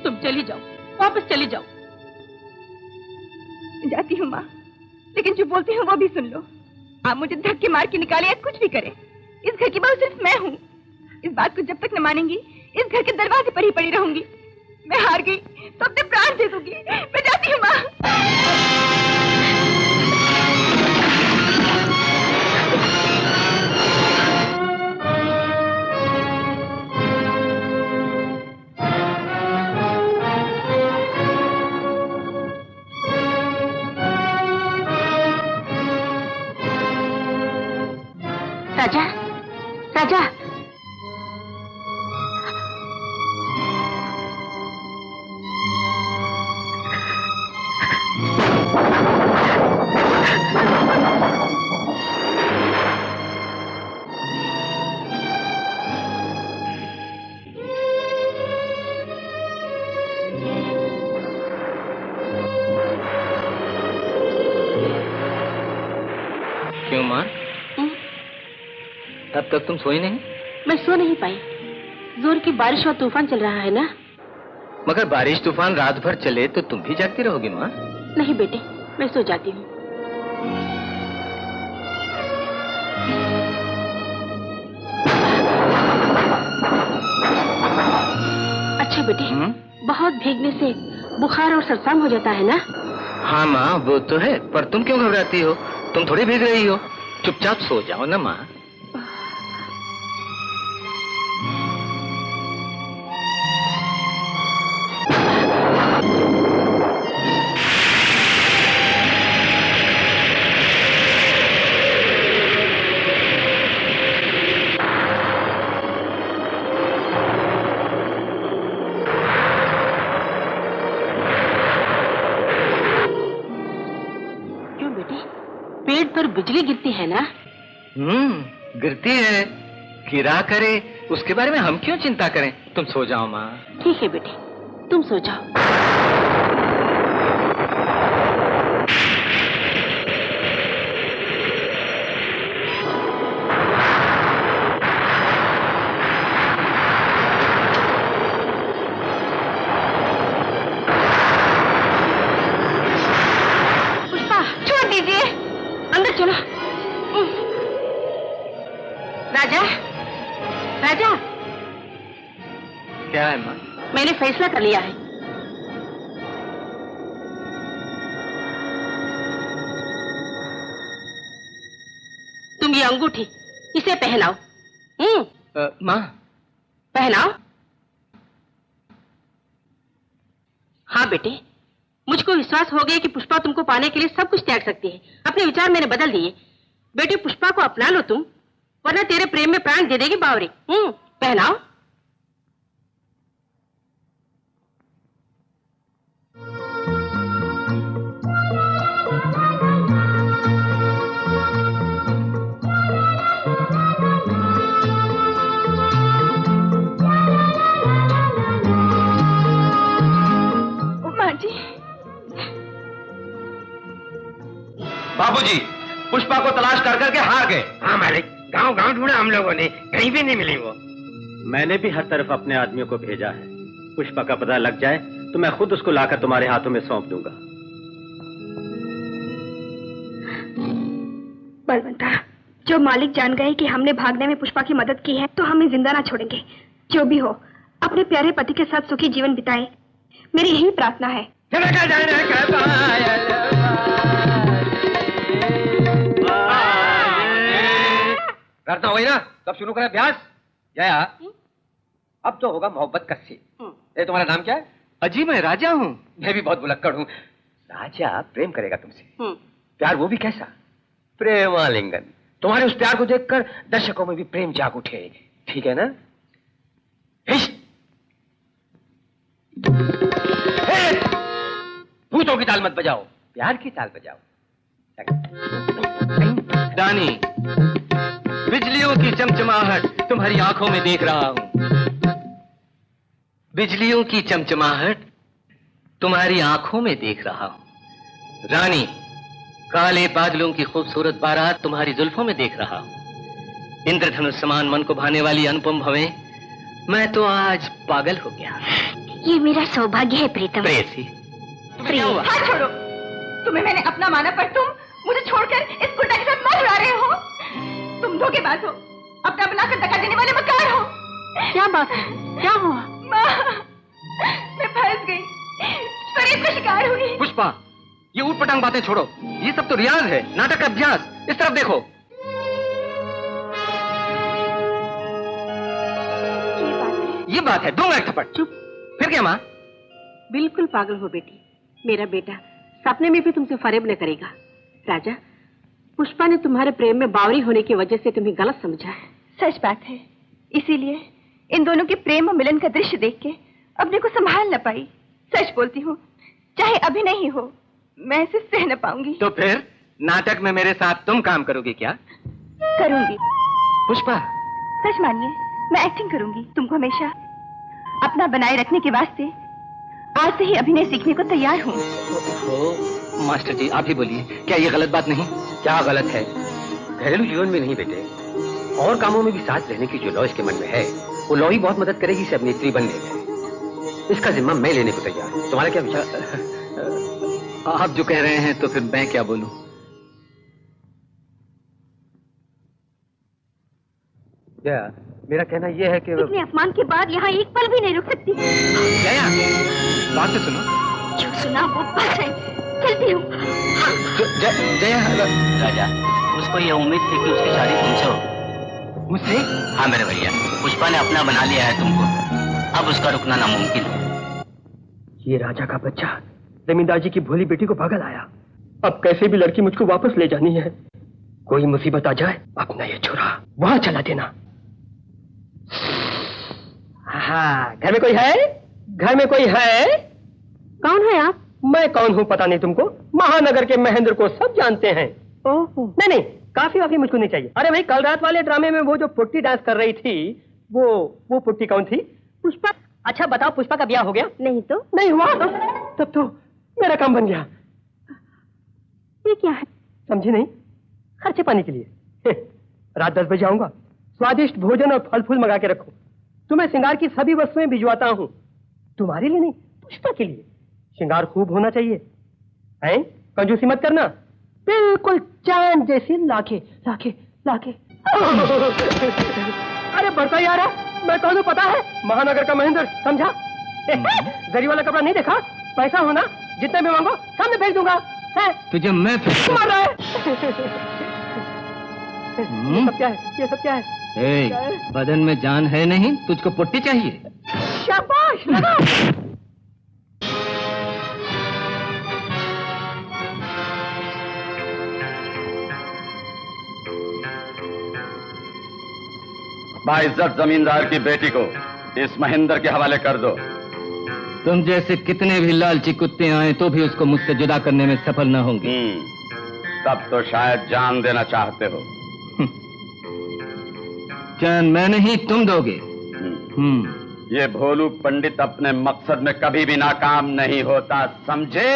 तुम चली जाओ, वापस चली जाओ। जाती हूँ माँ, लेकिन जो बोलती हूँ वो भी सुन लो। आप मुझे धक्के मार के निकाले या कुछ भी करें, इस घर की बहू सिर्फ मैं हूँ। इस बात को जब तक न मानेंगी, इस घर के दरवाजे पर ही पड़ी रहूंगी। मैं हार गई तो अपने प्राण दे दूंगी। मैं जाती हूँ माँ। राजा, राजा, क्यों माँ, अब तक तुम सोई नहीं? मैं सो नहीं पाई, जोर की बारिश और तूफान चल रहा है ना। मगर बारिश तूफान रात भर चले तो तुम भी जागती रहोगी माँ। नहीं बेटे, मैं सो जाती हूँ। अच्छा बेटे, बहुत भीगने से बुखार और सरसाम हो जाता है ना? हाँ माँ, वो तो है, पर तुम क्यों घबराती हो? तुम थोड़ी भीग रही हो, चुपचाप सो जाओ ना माँ। पेड़ पर बिजली गिरती है ना? गिरती है, गिरा करे, उसके बारे में हम क्यों चिंता करें? तुम सो जाओ माँ। ठीक है बेटे, तुम सो जाओ। पुष्पा, छोड़ दीजिए, अंदर चलो। राजा, राजा, क्या है माँ? मैंने फैसला कर लिया है। तुम ये अंगूठी इसे पहनाओ। माँ, पहनाओ। हाँ बेटे, मुझको विश्वास हो गया कि पुष्पा तुमको पाने के लिए सब कुछ त्याग सकती है। अपने विचार मैंने बदल दिए। बेटे, पुष्पा को अपना लो तुम, वरना तेरे प्रेम में प्राण दे देगी बावरी। पहनाओ। बाबूजी, पुष्पा को तलाश कर करके हार गए। हाँ मालिक, गांव गांव ढूंढा हम लोगों ने, कहीं भी नहीं मिली वो। मैंने भी हर तरफ अपने आदमियों को भेजा है। पुष्पा का पता लग जाए तो मैं खुद उसको लाकर तुम्हारे हाथों में सौंप दूंगा। बलवंता, जो मालिक जान गए कि हमने भागने में पुष्पा की मदद की है तो हमें जिंदा ना छोड़ेंगे। जो भी हो, अपने प्यारे पति के साथ सुखी जीवन बिताए, मेरी यही प्रार्थना है। करता हो ना, तब शुरू करें अभ्यास। जया, अब तो होगा मोहब्बत का सीन। ये तुम्हारा नाम क्या है? अजी, मैं राजा हूँ। मैं भी बहुत भुलक्कड़ हूँ। राजा प्रेम करेगा तुमसे। प्यार वो भी कैसा? प्रेमालिंगन। तुम्हारे उस प्यार को देखकर दर्शकों में भी प्रेम जाग उठे। ठीक है ना? भूतों की ताल मत बजाओ, प्यार की ताल बजाओ। रानी, बिजलियों की चमचमाहट तुम्हारी आंखों में देख रहा हूं। बिजलियों की चमचमाहट तुम्हारी आंखों में देख रहा हूं। रानी, काले बादलों की खूबसूरत बारात तुम्हारी जुल्फों में देख रहा हूं। इंद्रधनुष समान मन को भाने वाली अनुपम भवें, मैं तो आज पागल हो गया। ये मेरा सौभाग्य है प्रीतम। प्रेयसी, हाथ छोड़ो। तुम्हें मैंने अपना माना, पर तुम मुझे छोड़कर इस गुंडा के साथ मौज उड़ा रहे हो। तुम धोखेबाज हो, अपना बनाकर धक्का देने वाले मकार हो। क्या बात है? क्या हुआ? माँ, मैं फंस गई, शरीर का शिकार हुई। पुष्पा, ये ऊटपटांग बातें छोड़ो। ये सब तो रियाज है, नाटक का अभ्यास। इस तरफ देखो। ये बात है। दूंगा एक थप्पड़। चुप। फिर क्या माँ? बिल्कुल पागल हो बेटी। मेरा बेटा सपने में भी तुमसे फरेब न करेगा। राजा, पुष्पा ने तुम्हारे प्रेम में बावरी होने की वजह से तुम्हें गलत समझा है। सच बात है, इसीलिए इन दोनों के प्रेम और मिलन का दृश्य देख के अपने को संभाल न पाई। सच बोलती हूँ, चाहे अभिनय ही हो, मैं इसे सह न पाऊंगी। तो फिर नाटक में मेरे साथ तुम काम करोगी क्या? करूंगी। पुष्पा, सच मानिए, मैं एक्टिंग करूंगी। तुमको हमेशा अपना बनाए रखने के वास्ते आज से ही अभिनय सीखने को तैयार हूँ। मास्टर जी, आप ही बोलिए, क्या ये गलत बात नहीं? क्या गलत है? घरेलू जीवन में नहीं बेटे, और कामों में भी साथ रहने की जो लौ इसके मन में है, वो लौ ही बहुत मदद करेगी इसे अभिनेत्री बनने में। इसका जिम्मा मैं लेने को तैयार हूँ। तुम्हारा क्या विचार? आप जो कह रहे हैं तो फिर मैं क्या बोलूं? जया, मेरा कहना यह है कि इतने अपमान के बाद यहाँ एक पल भी नहीं रुक सकती। जया, बात तो सुनो। जो सुना वो बस है, चलती हूँ। जया, राजा, उसको यह उम्मीद थी कि उसकी शादी तुमसे हो। मुझसे? हाँ मेरे भैया, पुष्पा ने अपना बना लिया है तुमको, अब उसका रुकना नामुमकिन है। ये राजा का बच्चा जमींदार जी की भोली बेटी को पागल आया। अब कैसे भी लड़की मुझको वापस ले जानी है। कोई मुसीबत आ जाए, अपना ये छुरा वहां चला देना। हाँ, घर में कोई है? घर में कोई है? कौन है आप? मैं कौन हूँ पता नहीं तुमको? महानगर के महेंद्र को सब जानते हैं। ओहो। नहीं, काफी वाफी मुझको नहीं चाहिए। अरे भाई, कल रात वाले ड्रामे में वो जो पुट्टी डांस कर रही थी, वो पुट्टी कौन थी? पुष्पा। अच्छा बताओ, पुष्पा का ब्याह हो गया? नहीं तो? नहीं हुआ? तब तो मेरा काम बन गया। ये क्या है? समझी नहीं? खर्चे पानी के लिए। रात 10 बजे आऊंगा, स्वादिष्ट भोजन और फल फूल मंगा के रखो। तुम्हें श्रृंगार की सभी वस्तुएं भिजवाता हूँ। तुम्हारे लिए नहीं, पुष्पा के लिए। श्रृंगार खूब होना चाहिए, हैं? कंजूसी मत करना। बिल्कुल चांद जैसी लाखे लाखे लाखे अरे बढ़ता ही आ रहा है। मैं कौन हूँ पता है? महानगर का महेंद्र, समझा? जरी वाला कपड़ा नहीं देखा? पैसा होना जितने में मांगो सामने भेज दूंगा। है? तुझे मैं मार रहा है। ये सब क्या है? ये सब क्या है? बदन में जान है नहीं, तुझको पुट्टी चाहिए? शाबाश, लगा। बाइज्जत जमींदार की बेटी को इस महेंद्र के हवाले कर दो। तुम जैसे कितने भी लालची कुत्ते आए तो भी उसको मुझसे जुदा करने में सफल न होंगे। तब तो शायद जान देना चाहते हो। जान मैं नहीं, तुम दोगे। ये भोलू पंडित अपने मकसद में कभी भी नाकाम नहीं होता, समझे?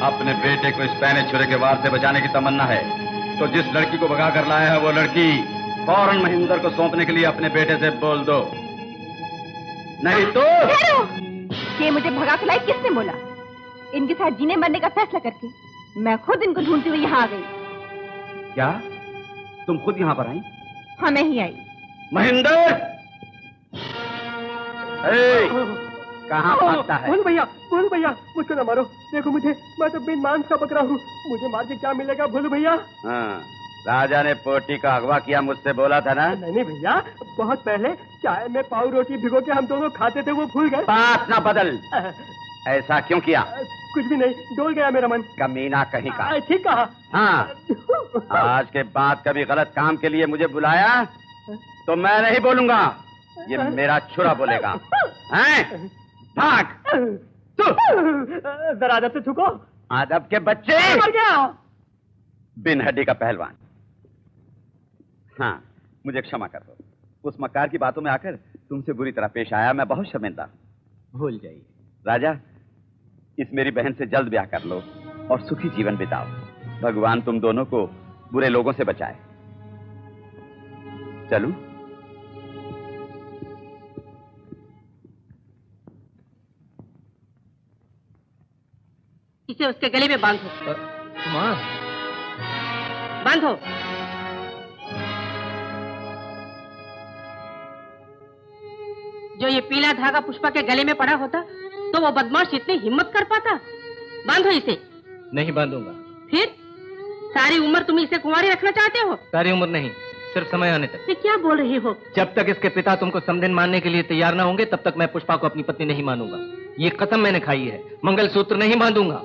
अपने बेटे को इस पैने छुरे के वार से बचाने की तमन्ना है तो जिस लड़की को भगा कर लाया है वो लड़की फौरन महेंद्र को सौंपने के लिए अपने बेटे से बोल दो, नहीं तो। ये मुझे भगा के लाई किसने बोला? इनके साथ जीने मरने का फैसला करके मैं खुद इनको ढूंढती हुई यहाँ आ गई। क्या तुम खुद यहाँ पर आई? हाँ, मैं ही आई। महेंद्र, कहाँ भागता है? भोलू भैया, मुझको न मारो। देखो मुझे, मैं तो बिन मांस का बकरा हूँ। मुझे मार के क्या मिलेगा भोलू भैया? हाँ, राजा ने पोटी का अगवा किया, मुझसे बोला था ना? नहीं भैया, बहुत पहले चाय में पाव रोटी भिगो के हम दोनों खाते थे, वो भूल गए। बात ना बदल। ऐसा क्यों किया? कुछ भी नहीं, डोल गया मेरा मन। कमीना कहीं का। ठीक कहा। हाँ, आज के बाद कभी गलत काम के लिए मुझे बुलाया तो मैं नहीं बोलूंगा, ये मेरा छुरा बोलेगा। हैं? भाग। जरा अदब से छुको। अदब के बच्चे। मर गया। बिन हड्डी का पहलवान। हाँ, मुझे क्षमा कर दो। उस मक्कार की बातों में आकर तुमसे बुरी तरह पेश आया, मैं बहुत शर्मिंदा। भूल जाइए। राजा, इस मेरी बहन से जल्द ब्याह कर लो और सुखी जीवन बिताओ। भगवान तुम दोनों को बुरे लोगों से बचाए। चलूं? इसे उसके गले में बांधो। माँ, बांधो। जो ये पीला धागा पुष्पा के गले में पड़ा होता तो वो बदमाश इतनी हिम्मत कर पाता? बांधो इसे। नहीं बांधूंगा। फिर सारी उम्र तुम इसे कुंवारी रखना चाहते हो? सारी उम्र नहीं, सिर्फ समय आने तक। ये क्या बोल रही हो? जब तक इसके पिता तुमको समधिन मानने के लिए तैयार ना होंगे तब तक मैं पुष्पा को अपनी पत्नी नहीं मानूंगा। ये कसम मैंने खाई है। मंगलसूत्र नहीं बांधूंगा।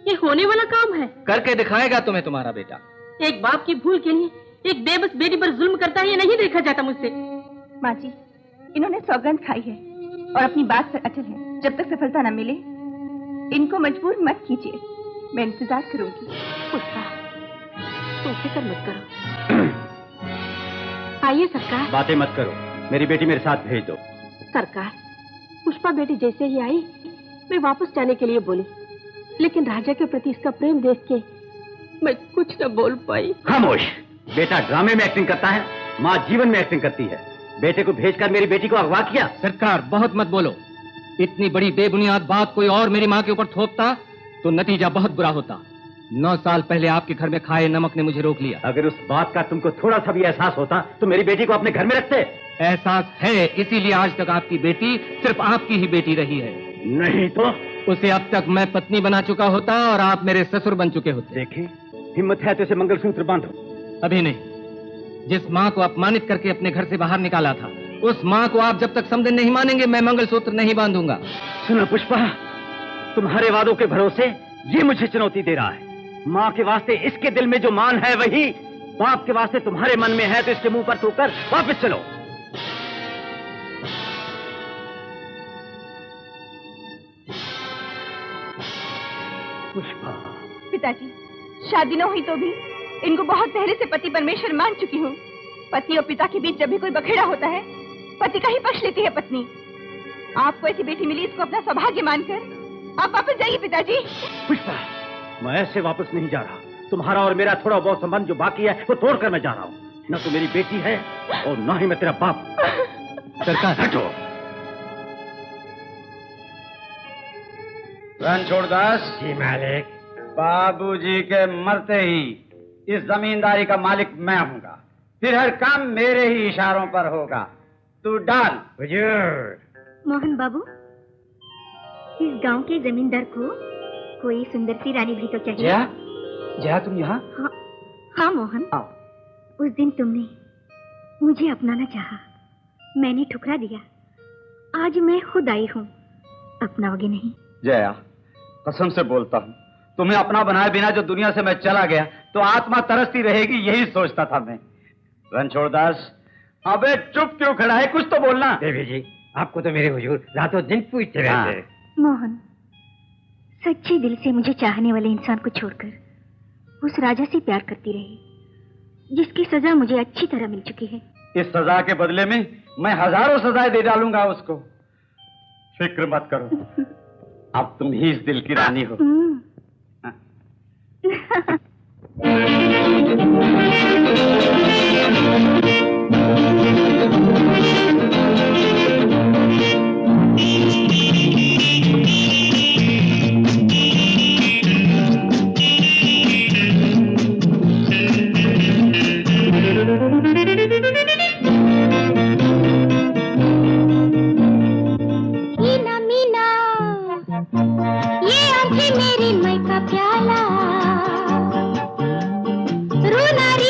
ये होने वाला काम है। करके दिखाएगा तुम्हें तुम्हारा बेटा। एक बाप की भूल के लिए एक बेबस बेटी पर जुल्म करता है, ये नहीं देखा जाता मुझसे। माँ जी, इन्होंने सौगंध खाई है और अपनी बात पर अचल है। जब तक सफलता न मिले इनको मजबूर मत कीजिए, मैं इंतजार करूंगी। पुष्पा, तुम फिक्र मत करो। आइए सरकार। बातें मत करो, मेरी बेटी मेरे साथ भेज दो। सरकार, पुष्पा बेटी जैसे ही आई मैं वापस जाने के लिए बोली, लेकिन राजा के प्रति इसका प्रेम देख के मैं कुछ न बोल पाई। खामोश। बेटा ड्रामे में एक्टिंग करता है, माँ जीवन में एक्टिंग करती है। बेटे को भेजकर मेरी बेटी को अगवा किया। सरकार, बहुत मत बोलो। इतनी बड़ी बेबुनियाद बात कोई और मेरी माँ के ऊपर थोपता तो नतीजा बहुत बुरा होता। 9 साल पहले आपके घर में खाए नमक ने मुझे रोक लिया। अगर उस बात का तुमको थोड़ा सा भी एहसास होता तो मेरी बेटी को अपने घर में रखते। एहसास है, इसीलिए आज तक आपकी बेटी सिर्फ आपकी ही बेटी रही है। नहीं तो उसे अब तक मैं पत्नी बना चुका होता और आप मेरे ससुर बन चुके होते। देखिए, हिम्मत है तो इसे मंगलसूत्र बांधो। अभी नहीं। जिस माँ को अपमानित करके अपने घर से बाहर निकाला था, उस माँ को आप जब तक समझ नहीं मानेंगे, मैं मंगलसूत्र नहीं बांधूंगा। सुनो पुष्पा, तुम्हारे वादों के भरोसे ये मुझे चुनौती दे रहा है। माँ के वास्ते इसके दिल में जो मान है वही बाप के वास्ते तुम्हारे मन में है, तो इसके मुंह पर थूकर वापस चलो। पुष्पा। पिताजी, शादी न हुई तो भी इनको बहुत पहले से पति परमेश्वर मान चुकी हूँ। पति और पिता के बीच जब भी कोई बखेड़ा होता है, पति का ही पक्ष लेती है पत्नी। आपको ऐसी बेटी मिली, इसको अपना सौभाग्य मानकर आप वापस जाइए पिताजी। पुष्पा, मैं ऐसे वापस नहीं जा रहा। तुम्हारा और मेरा थोड़ा बहुत संबंध जो बाकी है वो तोड़कर मैं जा रहा हूँ। न तो मेरी बेटी है और न ही मैं तेरा बाप। सरकार, हटो। रणछोड़दास जी मालिक। बाबूजी के मरते ही इस जमींदारी का मालिक मैं हूँगा। फिर हर काम मेरे ही इशारों पर होगा। तू डाल। हुजूर। मोहन बाबू, इस गांव के जमींदार को कोई सुंदर सी रानी भी तो चाहिए। जया, जया तुम यहाँ? हाँ मोहन, उस दिन तुमने मुझे अपनाना चाहा, मैंने ठुकरा दिया। आज मैं खुद आई हूँ, अपनाओगे नहीं? जया, कसम से बोलता हूँ, तुम्हें अपना बनाए बिना जो दुनिया से मैं चला गया तो आत्मा तरसती रहेगी, यही सोचता था मैं। रणछोड़दास, अबे चुप क्यों खड़ा है? कुछ तो बोलना। देवी जी, आपको तो मेरे हुजूर रातों दिन पूछते रहते हैं। मोहन, सच्चे दिल से मुझे चाहने वाले इंसान को छोड़कर उस राजा से प्यार करती रही, जिसकी सजा मुझे अच्छी तरह मिल चुकी है। इस सजा के बदले में मैं हजारों सजाएं दे डालूंगा उसको। फिक्र मत करो, अब तुम ही इस दिल की रानी हो। मीना मीना, ये आंखें मेरी मई का प्याला, रूना री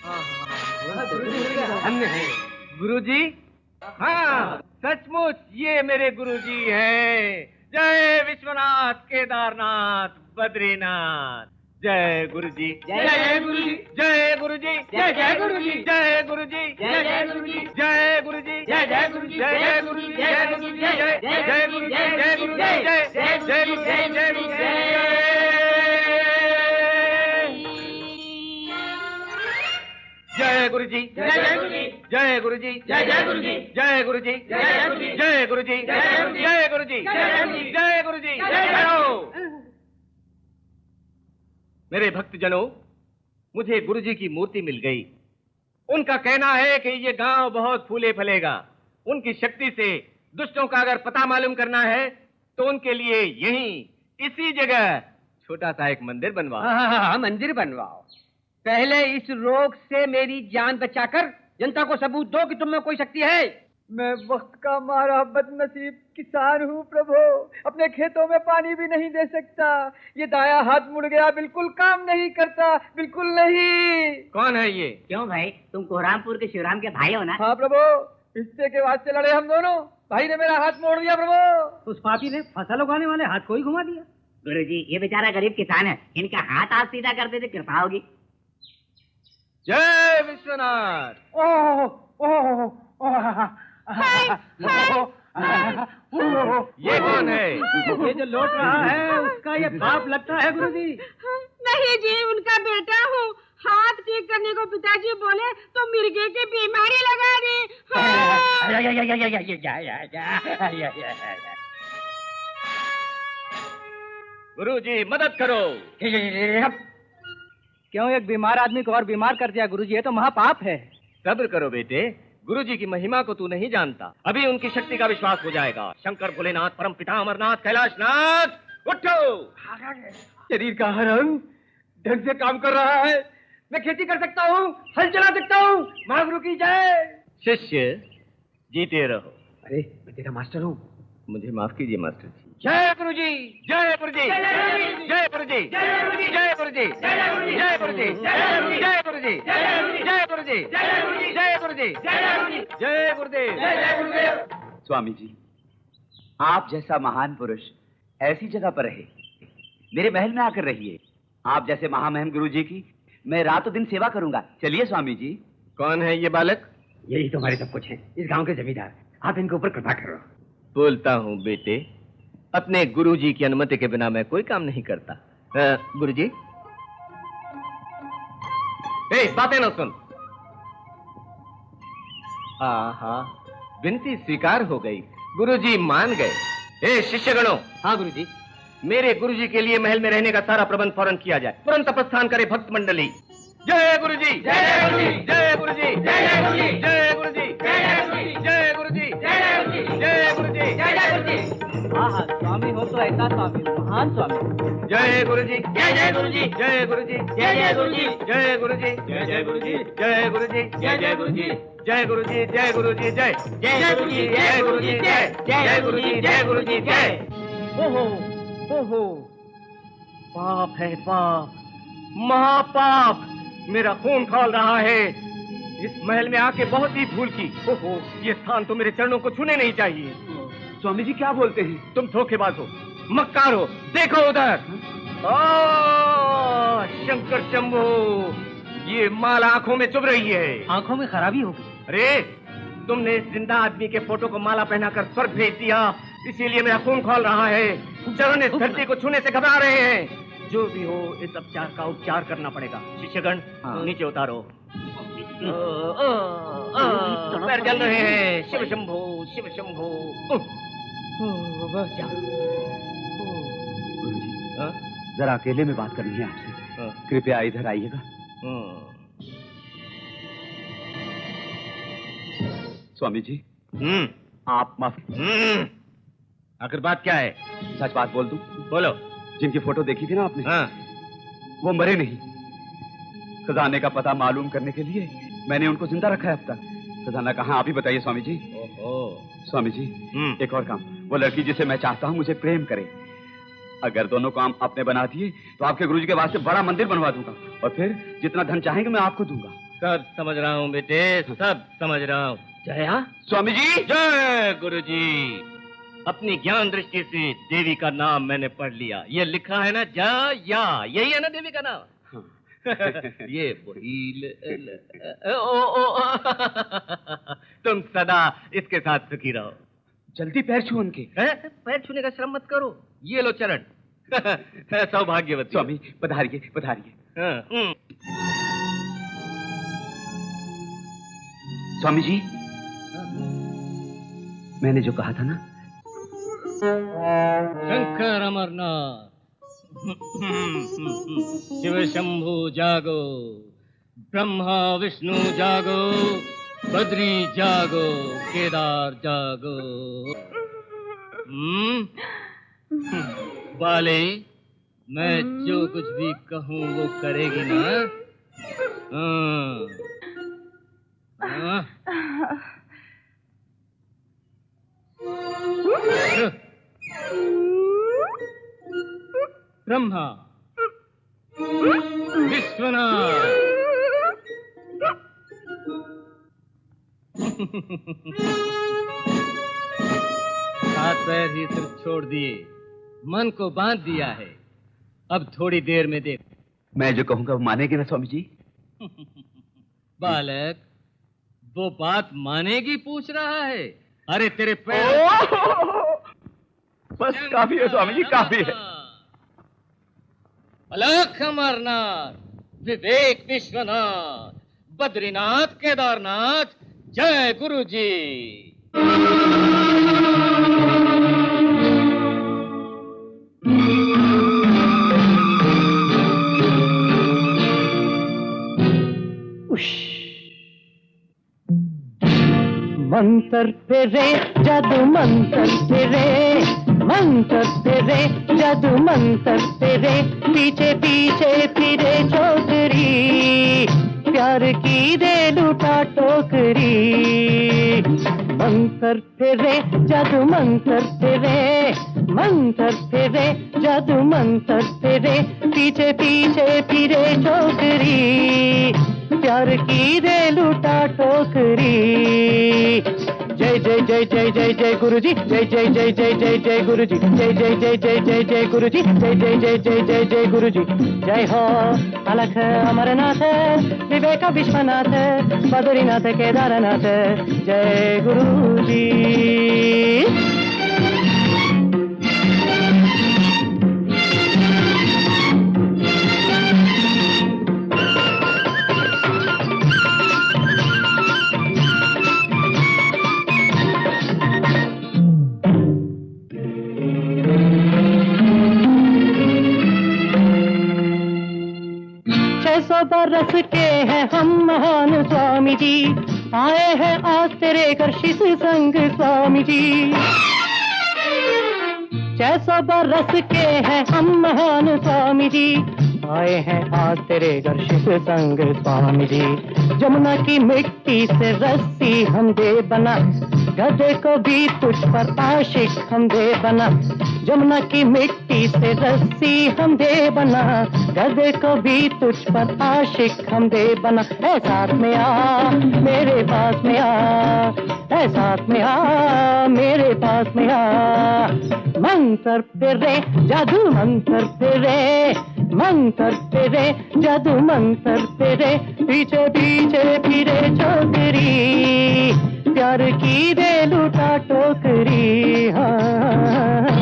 गुरुजी, हाँ सचमुच ये मेरे गुरुजी हैं। जय विश्वनाथ, केदारनाथ, बद्रीनाथ। जय गुरुजी, जय जय गुरुजी, जय गुरुजी, जय जय गुरुजी, जय गुरुजी, जय जय गुरुजी, जय गुरुजी, जय जय गुरुजी, जय गुरुजी, जय गुरुजी, जय जय गुरुजी, जय गुरुजी, जय जय गुरुजी, जय गुरुजी। जय गुरुजी, जय जय गुरुजी, जय गुरुजी, जय जय गुरुजी, जय गुरुजी, जय गुरुजी, जय गुरुजी, जय गुरुजी, जय गुरुजी, जय। मेरे भक्तजनों, मुझे गुरुजी की मूर्ति मिल गई। उनका कहना है कि ये गांव बहुत फूले फलेगा। उनकी शक्ति से दुष्टों का अगर पता मालूम करना है तो उनके लिए यहीं इसी जगह छोटा सा एक मंदिर बनवाओ। हाँ, मंदिर बनवाओ। पहले इस रोग से मेरी जान बचाकर जनता को सबूत दो कि तुम में कोई शक्ति है। मैं वक्त का मारा बदनसीब किसान हूँ प्रभु, अपने खेतों में पानी भी नहीं दे सकता। ये दाया हाथ मुड़ गया, बिल्कुल काम नहीं करता, बिल्कुल नहीं। कौन है ये? क्यों भाई, तुम कोहरामपुर के शिवराम के भाई हो ना? हाँ प्रभु, हिस्से के वास्ते लड़े हम दोनों। भाई ने मेरा हाथ मोड़ दिया प्रभु। उस पापी ने फसल उगाने वाले हाथ को ही घुमा दिया। गुरुजी, ये बेचारा गरीब किसान है, इनका हाथ आप सीधा कर देते कृपा होगी। जय विश्वनाथ। ओह ओह ओह, ये कौन है? ये जो लौट रहा है उसका ये बाप लगता है गुरुजी। नहीं जी, उनका बेटा हूँ। हाथ ठीक करने को पिताजी बोले तो मिर्गे की बीमारी लगा दी। गुरुजी मदद करो। क्यों एक बीमार आदमी को और बीमार कर दिया गुरुजी? ये तो महापाप है। सब्र करो बेटे, गुरुजी की महिमा को तू नहीं जानता। अभी उनकी शक्ति का विश्वास हो जाएगा। शंकर, भोलेनाथ, परम पिता अमरनाथ, कैलाशनाथ, उठो। शरीर का हर अंग ढंग से काम कर रहा है। मैं खेती कर सकता हूँ, हल चला सकता हूँ। महागुरु की जय। शिष्य जीते रहो। अरे मैं तेरा मास्टर हूँ। मुझे माफ कीजिए मास्टर जी। जय गुरुजी, जय गुरुजी, जय गुरुजी, जय गुरुजी, जय गुरुजी, जय गुरुजी, जय गुरुजी, जय गुरुजी, जय गुरुजी, जय गुरुदेव, जय गुरुदेव। स्वामी जी, आप जैसा महान पुरुष ऐसी जगह पर रहे, मेरे महल में आकर रहिए। आप जैसे महामहिम गुरुजी की मैं रातों दिन सेवा करूंगा। चलिए स्वामी जी। कौन है ये बालक? यही तो हमारे सब कुछ है, इस गांव के जमींदार। आप इनके ऊपर कृपा करो। बोलता हूँ बेटे, अपने गुरुजी की अनुमति के बिना मैं कोई काम नहीं करता। गुरुजी, बातें न सुन। आहा, विनती स्वीकार हो गई। गुरुजी मान गए। शिष्यगणों। हाँ गुरुजी। मेरे गुरुजी के लिए महल में रहने का सारा प्रबंध फौरन किया जाए। तुरंत प्रस्थान करे भक्त मंडली। जय गुरुजी, जय गुरुजी, जय गुरुजी, जय गुरुजी, जय गुरुजी, जय गुरुजी, जय गुरुजी, जय गुरुजी, जय गुरुजी। हाँ, स्वामी हो तो ऐसा स्वामी, महान स्वामी। जय गुरुजी, जय जय गुरुजी, जय गुरुजी, जय जय गुरुजी, जय गुरुजी, जय जय गुरुजी, जय गुरुजी, जय जय गुरुजी, जय गुरुजी, जय गुरुजी, जय जय गुरुजी, जय गुरुजी, जय जय गुरुजी, जय गुरुजी, जय। ओहो ओहो, पाप है पाप, महापाप। मेरा खून खौल रहा है। इस महल में आके बहुत ही भूल की। ओहो, ये स्थान तो मेरे चरणों को छूने नहीं चाहिए। स्वामी जी क्या बोलते हैं? तुम धोखेबाज हो, मक्कार हो। देखो उधर। शंकर शंभो, ये माला आंखों में चुभ रही है। आंखों में खराबी होगी। अरे, तुमने इस जिंदा आदमी के फोटो को माला पहनाकर स्वर्ग भेज दिया, इसीलिए मेरा खून खौल रहा है। चरण इस धरती को छूने से घबरा रहे हैं। जो भी हो, इस उपचार का उपचार करना पड़ेगा। शिष्यगण, नीचे उतारो। पैर जल रहे हैं। शिव शंभो, शिव शंभो। गुरुजी, जरा अकेले में बात करनी है आपसे। कृपया इधर आइएगा। स्वामी जी, आप माफ। आखिर बात क्या है? सच बात बोल दूं? बोलो। जिनकी फोटो देखी थी ना आपने, वो मरे नहीं। खजाने का पता मालूम करने के लिए मैंने उनको जिंदा रखा है अब तक। खजाना कहाँ, आप ही बताइए स्वामी जी। स्वामी जी, एक और काम। वो लड़की जिसे मैं चाहता हूँ मुझे प्रेम करे। अगर दोनों काम आपने बना दिए तो आपके गुरुजी के वास्ते बड़ा मंदिर बनवा दूंगा, और फिर जितना धन चाहेंगे मैं आपको दूंगा। सब समझ रहा हूँ बेटे, सब समझ रहा हूँ। जया स्वामी जी। जय गुरु जी। अपनी ज्ञान दृष्टि से देवी का नाम मैंने पढ़ लिया। ये लिखा है ना जया, यही है ना देवी का नाम? ये वही तुम सदा इसके साथ सुखी रहो। जल्दी पैर छू उनके। पैर छूने का श्रम मत करो, ये लो चरण। सौभाग्यवती। स्वामी पधारिए पधारिए। स्वामी जी, मैंने जो कहा था ना। शंकर अमरनाथ, शिव शंभु जागो, ब्रह्मा विष्णु जागो, बद्री जागो, केदार जागो। बाले, मैं जो कुछ भी कहूँ वो करेगी ना? ब्रह्मा, विश्वनाथ, हाथ पैर ही सिर्फ छोड़ दिए, मन को बांध दिया है। अब थोड़ी देर में देख। मैं जो कहूंगा वो मानेगी ना स्वामी जी? बालक, वो बात मानेगी पूछ रहा है? अरे तेरे पैर। बस काफी है स्वामी जी, काफी है। अलख अमरनाथ, विवेक विश्वनाथ, बद्रीनाथ, केदारनाथ, जय गुरु जी। मंत्र तेरे जादू मंत्र तेरे, मंत्र तेरे जादू मंत्र तेरे, पीछे पीछे फिरे छोकरी, प्यार की दे लूटा टोकरी। मंत्र तेरे जादू मंत्र तेरे, मंत्र तेरे जादू मंत्र तेरे, पीछे पीछे फिरे छोकरी, प्यार की दे लूटा टोकरी। जय जय जय जय जय जय गुरुजी, जय जय जय जय जय जय गुरुजी, जय जय जय जय जय जय गुरुजी, जय जय जय जय जय जय गुरुजी। जय हो अलख अमरनाथ, विवेक विश्वनाथ, बद्रीनाथ, केदारनाथ, जय गुरुजी। बरस के हैं हम महान स्वामी जी, आए हैं आज तेरे घर शिष संग स्वामी जी। 600 बरस के हैं हम महान स्वामी जी, आए हैं आज तेरे घर शिष संग स्वामी जी। जमुना की मिट्टी से रस्सी हम दे बना, गधे को भी तुझ पर आशिक हम दे बना। जमुना की मिट्टी से रस्सी हम दे बना, गधे को भी तुझ पर आशिक हम दे बना। ऐ साथ में आ मेरे पास में आ, ऐ साथ में आ मेरे पास में आ। मंत्र तेरे जादू मंत्र तेरे, मंत्र तेरे जादू मंत्र तेरे, पीछे पीछे फिरे छोकरी, प्यार की दे लूटा टोकरी। हाँ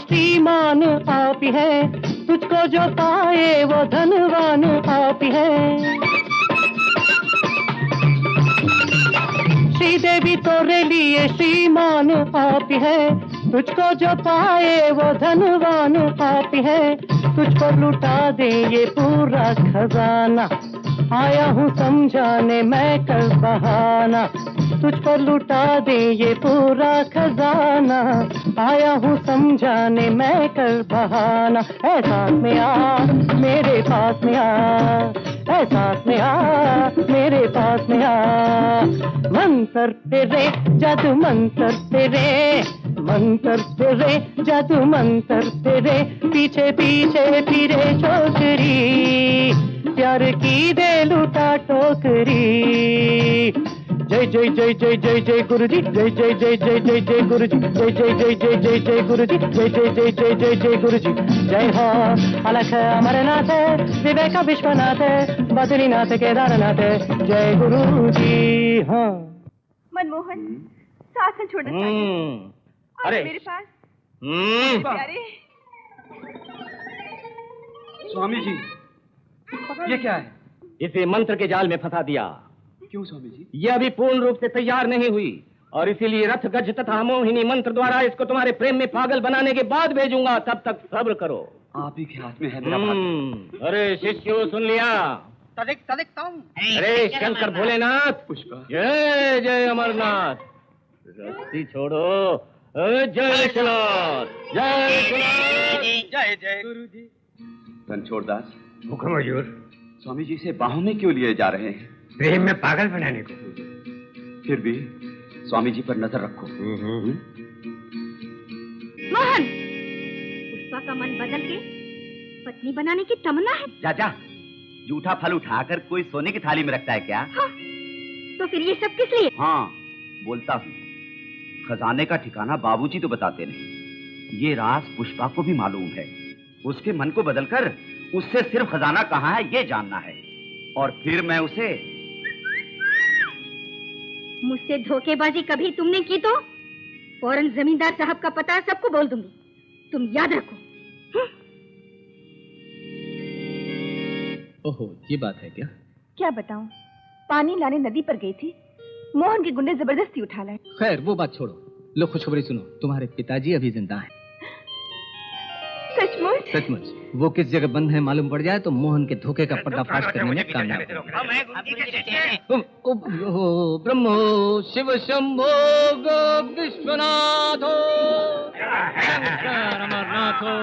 श्रीमान आप है, तुझको जो पाए वो धनवान आप है। श्रीदेवी तोरे लिए श्रीमान आप है, तुझको जो पाए वो धनवान आप है। तुझको लुटा दे ये पूरा खजाना, आया हूँ समझाने मैं कर बहाना, तुझ पर लुटा दे ये पूरा खजाना। आया हूँ समझाने मैं कर बहाना, ऐ साथ में आ मेरे पास में आ, ऐ साथ में आ मेरे पास में आ। मंतर तेरे जादू मंतर तेरे, मंतर तेरे जादू मंतर तेरे, पीछे पीछे फिरे छोकरी, प्यार की दे लुटा टोकरी। जय जय जय जय जय जय गुरुजी, जय जय जय जय जय जय गुरुजी, जय जय जय जय जय जय गुरुजी, जय जय जय जय जय जय गुरुजी। जय हो अलख अमरनाथ, विवेक विश्वनाथ, बद्रीनाथ केदारनाथ, जय गुरुजी। हाँ मनमोहन, साथ में छोड़ना अरे मेरे पास अरे स्वामी जी, ये क्या है? इसे मंत्र के जाल में फंसा दिया। क्यों स्वामी जी? ये अभी पूर्ण रूप से तैयार नहीं हुई और इसीलिए रथ गज तथा मोहिनी मंत्र द्वारा इसको तुम्हारे प्रेम में पागल बनाने के बाद भेजूंगा, तब तक सब्र करो। आप ही के हाथ में है मेरा भाग्य। अरे शिष्यों सुन लिया? अरे शंकर भोलेनाथ, पुष्पा, जय जय अमरनाथ, रस्सी छोड़ो, जय शिवनाथ, जय शिवनाथ, जय जय गुरुजी। रणछोड़ दास, हुक्म हजूर। स्वामी जी से बाहों में क्यों लिए जा रहे हैं? प्रेम में पागल बनाने को। फिर भी स्वामी जी पर नजर रखो। मोहन, पुष्पा का मन बदल के पत्नी बनाने की तमन्ना है। चाचा, जूठा फल उठाकर कोई सोने की थाली में रखता है क्या? हाँ, तो फिर ये सब किस लिए? हाँ, बोलता हूँ। खजाने का ठिकाना बाबूजी तो बताते नहीं। ये राज पुष्पा को भी मालूम है। उसके मन को बदलकर उससे सिर्फ खजाना कहाँ है ये जानना है, और फिर मैं उसे। मुझसे धोखेबाजी कभी तुमने की तो फौरन जमींदार साहब का पता सबको बोल दूंगी, तुम याद रखो। ओहो, ये बात है क्या? क्या बताऊं, पानी लाने नदी पर गई थी, मोहन के गुंडे जबरदस्ती उठा लाए। खैर वो बात छोड़ो, लो खुशखबरी सुनो, तुम्हारे पिताजी अभी जिंदा हैं। सचमुच? सचमुच। वो किस जगह बंद है मालूम पड़ जाए तो मोहन के धोखे का पर्दाफाश करने में कामयाब। ब्रह्मो शिव शंभो विश्वनाथो अमरनाथो।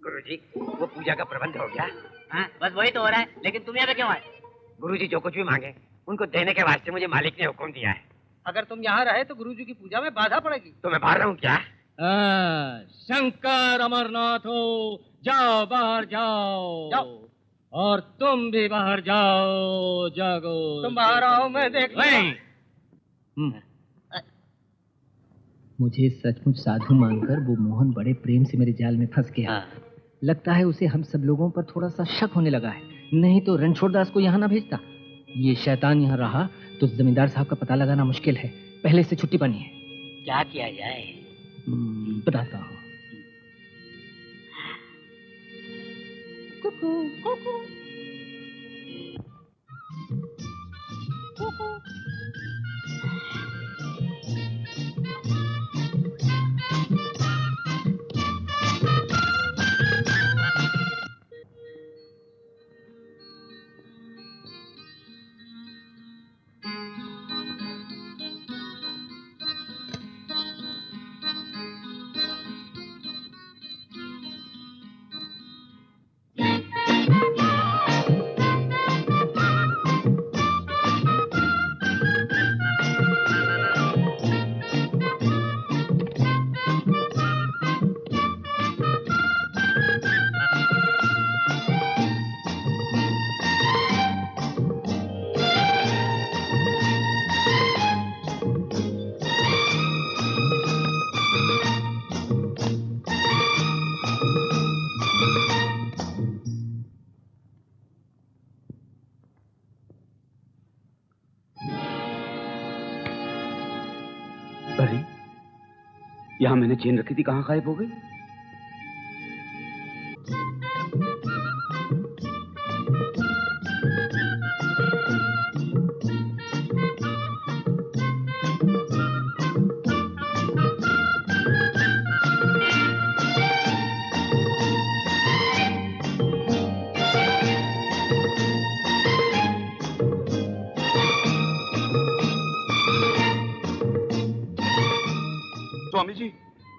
गुरुजी, वो पूजा का प्रबंध हो गया? हाँ, बस वही तो हो रहा है, लेकिन तुम यहाँ पे क्यों आए? गुरुजी जो कुछ भी मांगे उनको देने के वास्ते मुझे मालिक ने हुक्म दिया है। अगर तुम यहाँ रहे तो गुरुजी की पूजा में बाधा पड़ेगी। तो मैं बाहर रहूँ क्या? शंकर अमरनाथो, जाओ बाहर जाओ, जाओ। और तुम भी बाहर जाओ, जागो। तुम बाहर आओ, मैं देख मुझे सचमुच साधु मानकर वो मोहन बड़े प्रेम से मेरे जाल में फंस गया। लगता है उसे हम सब लोगों पर थोड़ा सा शक होने लगा है, नहीं तो रणछोड़ दास को यहाँ ना भेजता। ये शैतान यहाँ रहा तो जमींदार साहब का पता लगाना मुश्किल है। पहले से छुट्टी पानी है। क्या किया जाए? बताता हूँ। कुकू कुकू कुकू। अरे, यहाँ मैंने चेन रखी थी, कहाँ गायब हो गई?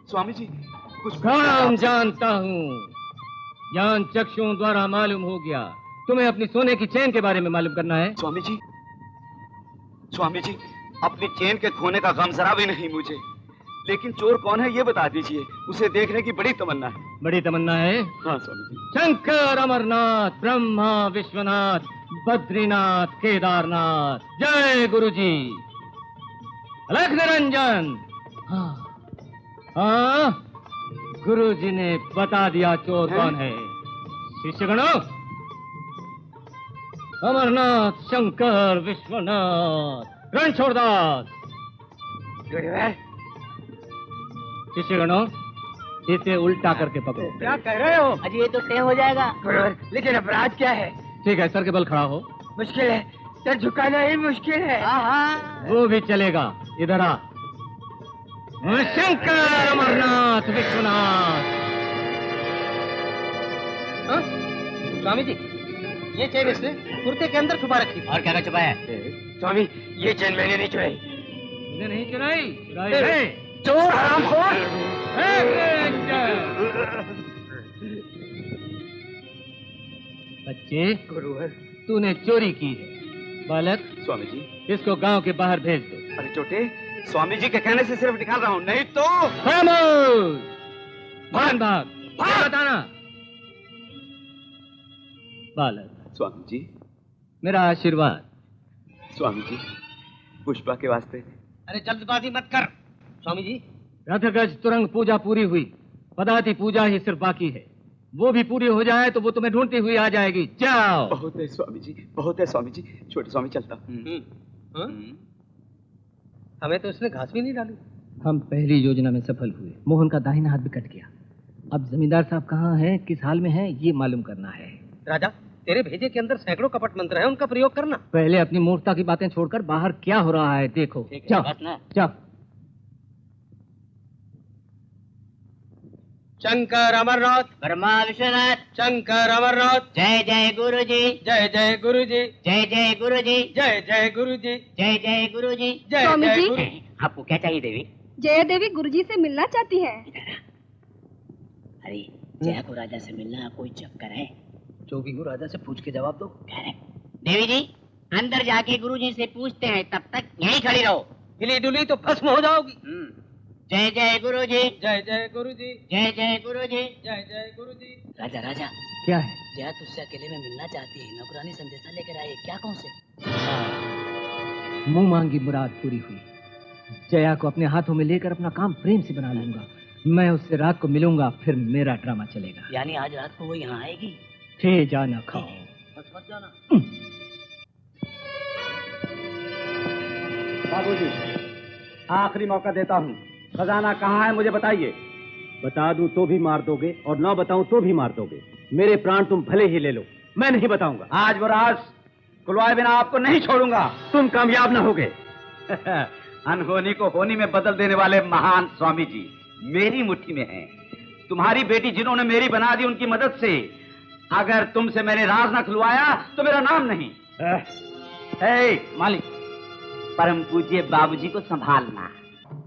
स्वामी जी कुछ काम जानता हूँ। ज्ञान चक्षुओं द्वारा मालूम हो गया। तुम्हें अपनी सोने की चेन के बारे में मालूम करना है। स्वामी जी अपनी चेन के खोने का गम जरा भी नहीं मुझे, लेकिन चोर कौन है ये बता दीजिए। उसे देखने की बड़ी तमन्ना है। बड़ी तमन्ना है? हाँ स्वामी जी। शंकर, अमरनाथ, ब्रह्मा, विश्वनाथ, बद्रीनाथ, केदारनाथ। जय गुरुजी। अलख निरंजन। हाँ, गुरुजी ने बता दिया चोर कौन है। शिष्यगणों, अमरनाथ, शंकर, विश्वनाथ, रणछोड़दास। शिष्यगणों, इसे उल्टा करके पकड़ो। क्या कह रहे हो? अजी ये तो तय हो जाएगा। लेकिन अपराध क्या है? ठीक है, सर के बल खड़ा हो। मुश्किल है, सर झुकाना ही मुश्किल है। वो भी चलेगा। इधर आ। शंकर, अमरनाथ, विश्वनाथ। स्वामी जी, ये चेन इसने कुर्ते के अंदर छुपा रखी। और क्या छुपाया? स्वामी, ये चेन मैंने नहीं चुराई। मैंने नहीं चुराई? चुराई है। चोर हरामखोर। बच्चे, गुरुवर, तूने चोरी की है। बालक, स्वामी जी, इसको गांव के बाहर भेज दो। अरे छोटे, स्वामी जी के कहने से सिर्फ निकाल रहा हूँ, नहीं तो खामोश। भाग भाग बताना। बालक। स्वामी जी। मेरा आशीर्वाद। स्वामी जी, पुष्पा के वास्ते। अरे जल्दबाजी मत कर। स्वामी जी, रथगज तुरंग पूजा पूरी हुई। पदाति पूजा ही सिर्फ बाकी है। वो भी पूरी हो जाए तो वो तुम्हें ढूंढती हुई आ जाएगी। जाओ। बहुत है स्वामी जी, बहुत है स्वामी जी। छोटे स्वामी चलता। हमें तो इसने घास भी नहीं डाली। हम पहली योजना में सफल हुए। मोहन का दाहिना हाथ भी कट गया। अब जमींदार साहब कहाँ हैं, किस हाल में हैं, ये मालूम करना है। राजा, तेरे भेजे के अंदर सैकड़ों कपट मंत्र हैं, उनका प्रयोग करना। पहले अपनी मूर्खता की बातें छोड़कर बाहर क्या हो रहा है देखो। जाओ जाओ। शंकर, अमरनाथ, ब्रह्मा, विश्वनाथ, शंकर, अमरनाथ। जय जय गुरुजी। जय जय गुरुजी। जय जय गुरुजी। जय जय गुरुजी। जय जय गुरुजी। जय स्वामी जय जी। गुरुजी। आपको क्या चाहिए देवी? जया देवी गुरुजी से मिलना चाहती है। अरे जया को राजा से मिलना कोई चक्कर है? जो भी हो राजा से पूछ के जवाब दो। देवी जी, अंदर जाके गुरुजी से पूछते हैं, तब तक यहीं खड़ी रहो। हिली डुली तो भस्म हो जाओगी। जय जय गुरुजी। जय जय गुरुजी। जय जय गुरुजी। जय जय गुरुजी। राजा राजा, क्या है? जया तुझसे अकेले में मिलना चाहती है। नौकरानी संदेशा लेकर आई है, क्या कहूं से? मुंह मांगी मुराद पूरी हुई। जया को अपने हाथों में लेकर अपना काम प्रेम से बना लूंगा। मैं उससे रात को मिलूंगा, फिर मेरा ड्रामा चलेगा। यानी आज रात को वो यहाँ आएगी? थे जाना खाओ। बस मत जाना। बाबूजी, आखिरी मौका देता हूँ। खजाना कहाँ है मुझे बताइए। बता दूं तो भी मार दोगे और ना बताऊं तो भी मार दोगे। मेरे प्राण तुम भले ही ले लो, मैं नहीं बताऊंगा। आज वो राज खुलवाए बिना आपको नहीं छोड़ूंगा। तुम कामयाब ना होगे। अनहोनी को होनी में बदल देने वाले महान स्वामी जी मेरी मुट्ठी में हैं। तुम्हारी बेटी जिन्होंने मेरी बना दी, उनकी मदद से अगर तुमसे मैंने राज न खुलवाया तो मेरा नाम नहीं। मालिक, परम पूज्य बाबूजी को संभालना।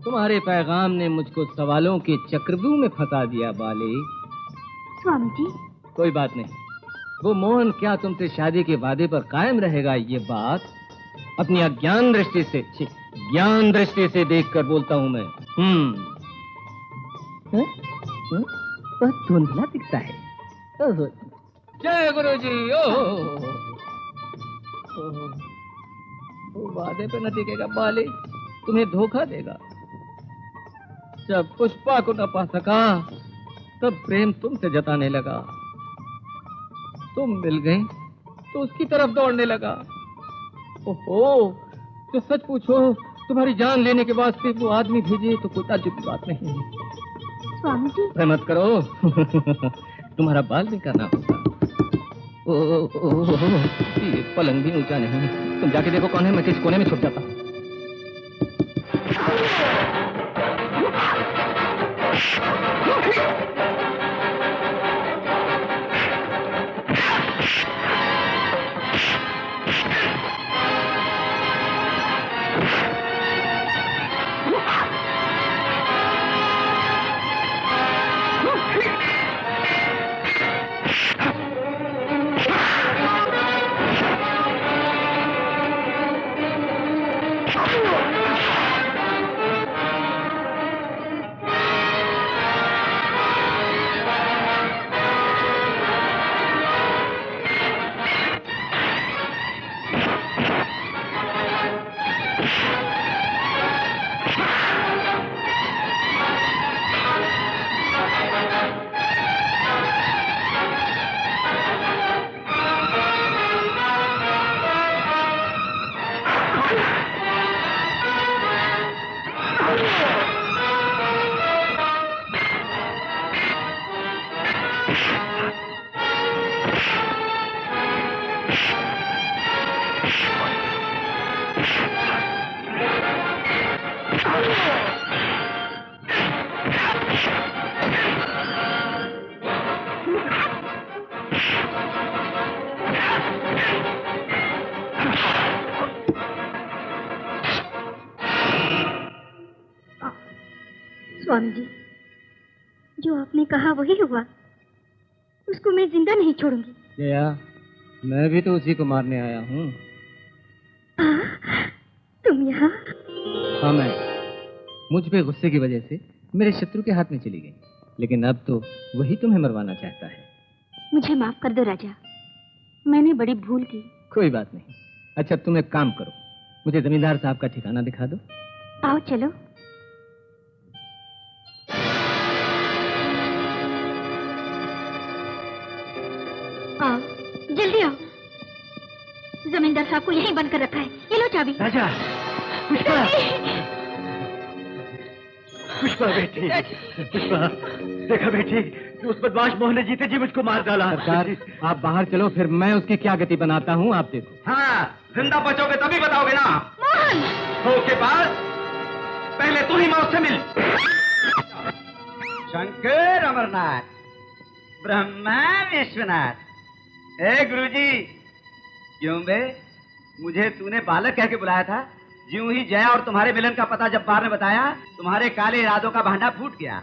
तुम्हारे पैगाम ने मुझको सवालों के चक्रव्यूह में फंसा दिया बाले। स्वामी जी, कोई बात नहीं। वो मोहन क्या तुमसे शादी के वादे पर कायम रहेगा, ये बात अपनी अज्ञान दृष्टि से, ज्ञान दृष्टि से देखकर बोलता हूं मैं। बहुत धुंधला दिखता है। जय गुरुजी। वो वादे पे न टिकेगा बाले, तुम्हें धोखा देगा। जब पुष्पा को न पा सका तब प्रेम तुमसे जताने लगा। तुम मिल गई तो उसकी तरफ दौड़ने लगा। ओहो, तो सच पूछो, तुम्हारी जान लेने के वास्ते वो आदमी भेजे तो कोई ताज्जुब की बात नहीं है। स्वामी जी, मत करो। तुम्हारा बाल भी करना होगा। ये पलंग भी ऊंचा नहीं है। तुम जाके देखो कौन है, मैं किस कोने में छुप जाता हूँ। स्वामी जी, जो आपने कहा वही हुआ। उसको मैं जिंदा नहीं छोड़ूंगी। जया, मैं भी तो उसी को मारने आया हूँ। तुम यहाँ? हाँ, मैं मुझ पे गुस्से की वजह से मेरे शत्रु के हाथ में चली गई, लेकिन अब तो वही तुम्हें मरवाना चाहता है। मुझे माफ कर दो राजा, मैंने बड़ी भूल की। कोई बात नहीं। अच्छा, तुम एक काम करो, मुझे जमींदार साहब का ठिकाना दिखा दो। आओ चलो। आओ, जल्दी आओ। जमींदार साहब को यहीं बंद कर रखा है। ये लो चाबी। राजा, पुष्पा, पुष्पा बेटी, पुष्पा, देखा बेटी, उस बदमाश मोहन जीते जी मुझको मार डाला। सरकार, आप बाहर चलो, फिर मैं उसकी क्या गति बनाता हूँ, आप देखो। हाँ, जिंदा बचोगे तभी बताओगे ना। मोहन! के पास पहले तू ही मौत से मिल। शंकर, अमरनाथ, ब्रह्मा, विश्वनाथ। गुरुजी, क्यों बे, मुझे तूने बालक कह के बुलाया था? ज्यों ही जया और तुम्हारे मिलन का पता जब्बार ने बताया, तुम्हारे काले इरादों का भांडा फूट गया।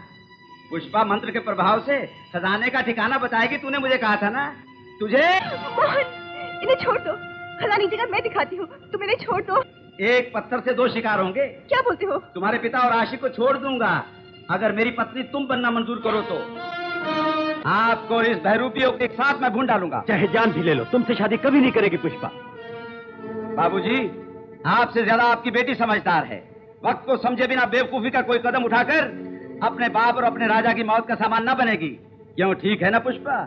पुष्पा मंत्र के प्रभाव से खजाने का ठिकाना बताएगी, तूने मुझे कहा था ना। तुझे मोहन, इन्हें छोड़ दो, खजानी जगह मैं दिखाती हूँ, तुम इन्हें छोड़ दो। एक पत्थर से दो शिकार होंगे। क्या बोलते हो? तुम्हारे पिता और आशिक को छोड़ दूंगा अगर मेरी पत्नी तुम बनना मंजूर करो तो। आपको और इस बहरूपियों के साथ मैं भून डालूंगा। चाहे जान भी ले लो, तुमसे शादी कभी नहीं करेगी पुष्पा। बाबूजी, आपसे ज्यादा आपकी बेटी समझदार है। वक्त को समझे बिना बेवकूफी का कोई कदम उठाकर अपने बाप और अपने राजा की मौत का सामान न बनेगी। क्यों, ठीक है ना पुष्पा?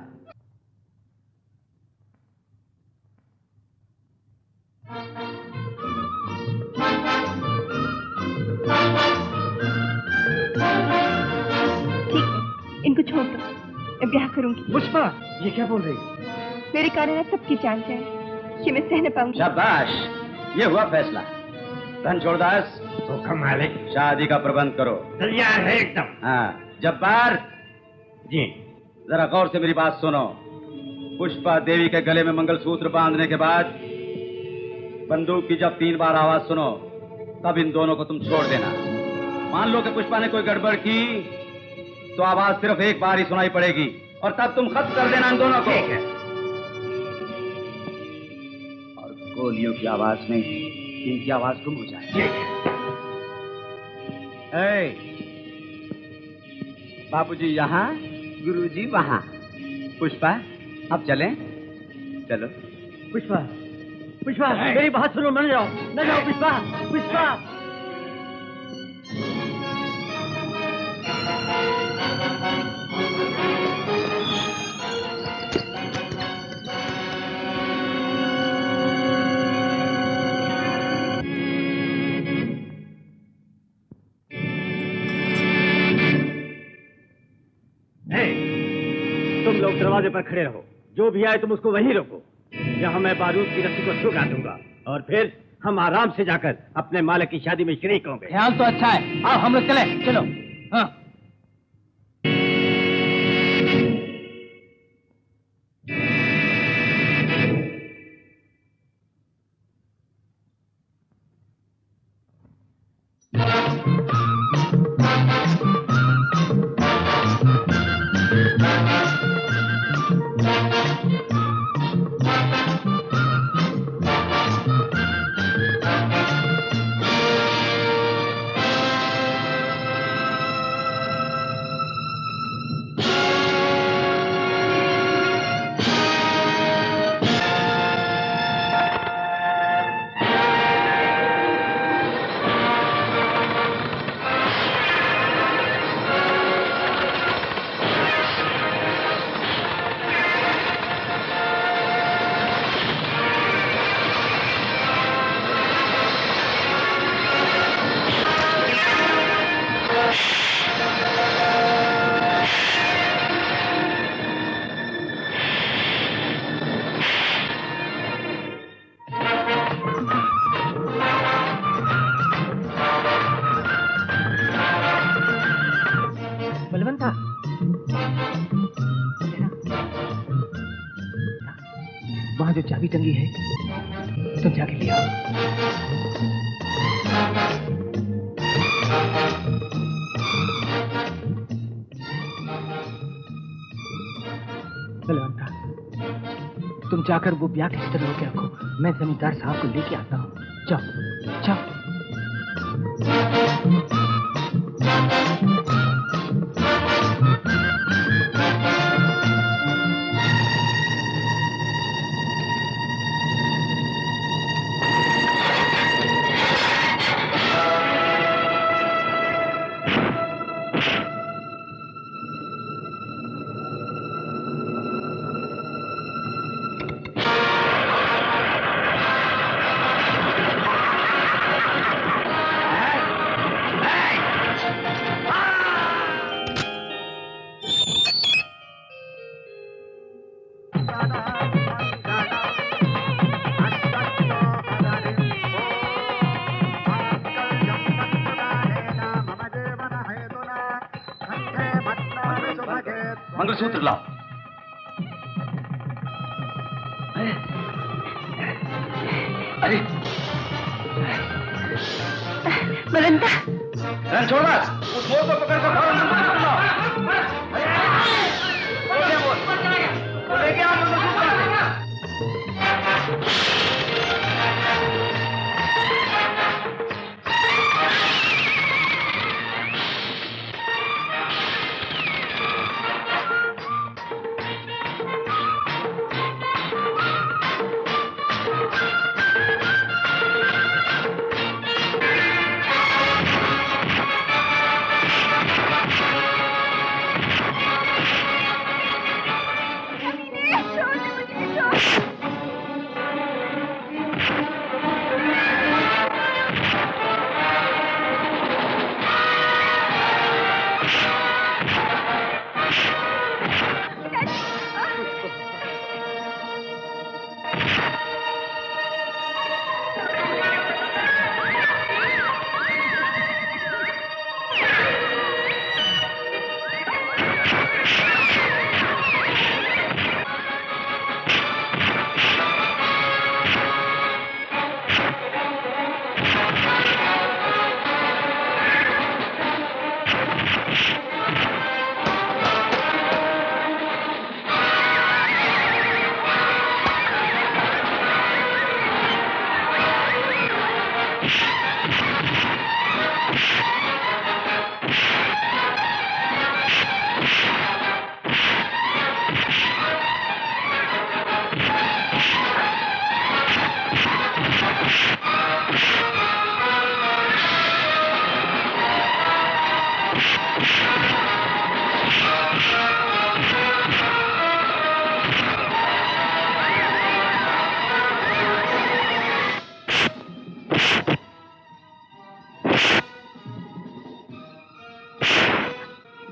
ठीक है, इनको छोड़ दो, मैं ब्याह करूंगी। पुष्पा, ये क्या बोल रही है? मेरे कारण अब सबकी जान जाए, ये मैं सह न पाऊंगी। शाबाश, ये हुआ फैसला। रणछोड़दास, हुक्म मालिक। शादी का प्रबंध करो। तैयार है एकदम। हाँ, जब्बार जी, जरा गौर से मेरी बात सुनो। पुष्पा देवी के गले में मंगलसूत्र बांधने के बाद बंदूक की जब 3 बार आवाज सुनो, तब इन दोनों को तुम छोड़ देना। मान लो कि पुष्पा ने कोई गड़बड़ की तो आवाज सिर्फ एक बार ही सुनाई पड़ेगी और तब तुम खत्म कर देना इन दोनों को। ठीक है। और गोलियों की आवाज में इनकी आवाज गुम हो जाए। ठीक है। बाबूजी यहाँ, गुरुजी वहाँ। पुष्पा, अब चलें? चलो। पुष्पा, पुष्पा, मेरी बात सुनो, न जाओ, न जाओ पुष्पा, पुष्पा। तुम लोग दरवाजे पर खड़े रहो, जो भी आए तुम उसको वहीं रोको। यहाँ मैं बारूद की रस्सी को छुड़ा दूंगा और फिर हम आराम से जाकर अपने मालिक की शादी में शरीक होंगे। ख्याल तो अच्छा है, आओ हम लोग चले। चलो। हाँ। वहां जो चाबी टंगी है तुम जाके ले आओ। बलवंता, तुम जाकर वो ब्याह किसी तरह रोके रखो, मैं जमींदार साहब को लेके आता हूँ। जाओ जाओ। मंगलसूत्र लाओ। अरे बलवंता, छोड़ मत, उस मोर को पकड़ कर फौरन मंगलसूत्र लाओ। लेके आओ मंगलसूत्र।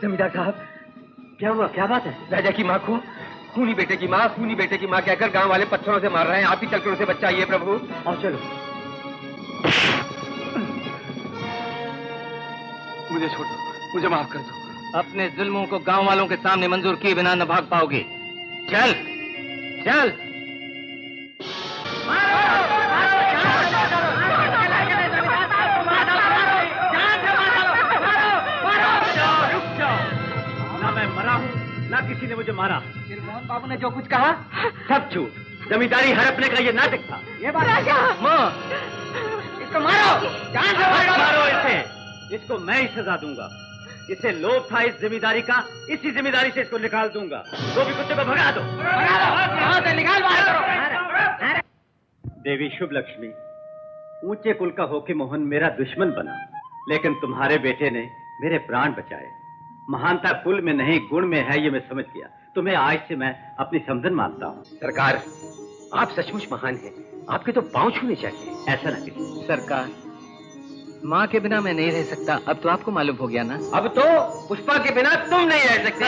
जमींदार साहब, क्या हुआ? क्या बात है? राजा की माँ को खूनी बेटे की माँ कहकर गांव वाले पत्थरों से मार रहे हैं। आप ही चलकर उसे बचाइए प्रभु। और चलो। मुझे छोड़ दो, मुझे माफ कर दो। अपने जुल्मों को गांव वालों के सामने मंजूर किए बिना न भाग पाओगे। चल चल। ना मैं मरा हूँ ना किसी ने मुझे मारा। मोहन बाबू ने जो कुछ कहा सब झूठ। जमींदारी हड़पने का ये नाटक था। ये बात इसको मारो, जान से मारो इसे। इसको मैं ही सजा दूंगा। इसे लोभ था इस जिम्मेदारी का, इसी जिम्मेदारी से इसको निकाल दूंगा। वो भी कुत्ते को भगा दो। यहाँ से निकाल बाहर करो। देवी शुभ लक्ष्मी, ऊंचे कुल का होके मोहन मेरा दुश्मन बना, लेकिन तुम्हारे बेटे ने मेरे प्राण बचाए। महानता कुल में नहीं गुण में है, ये मैं समझ गया। तुम्हें आज से मैं अपनी समझन मानता हूँ। सरकार, आप सचमुच महान हैं। आपके तो पांव छूने चाहिए। ऐसा ना कीजिए सरकार। माँ के बिना मैं नहीं रह सकता, अब तो आपको मालूम हो गया ना। अब तो पुष्पा के बिना तुम नहीं रह सकते।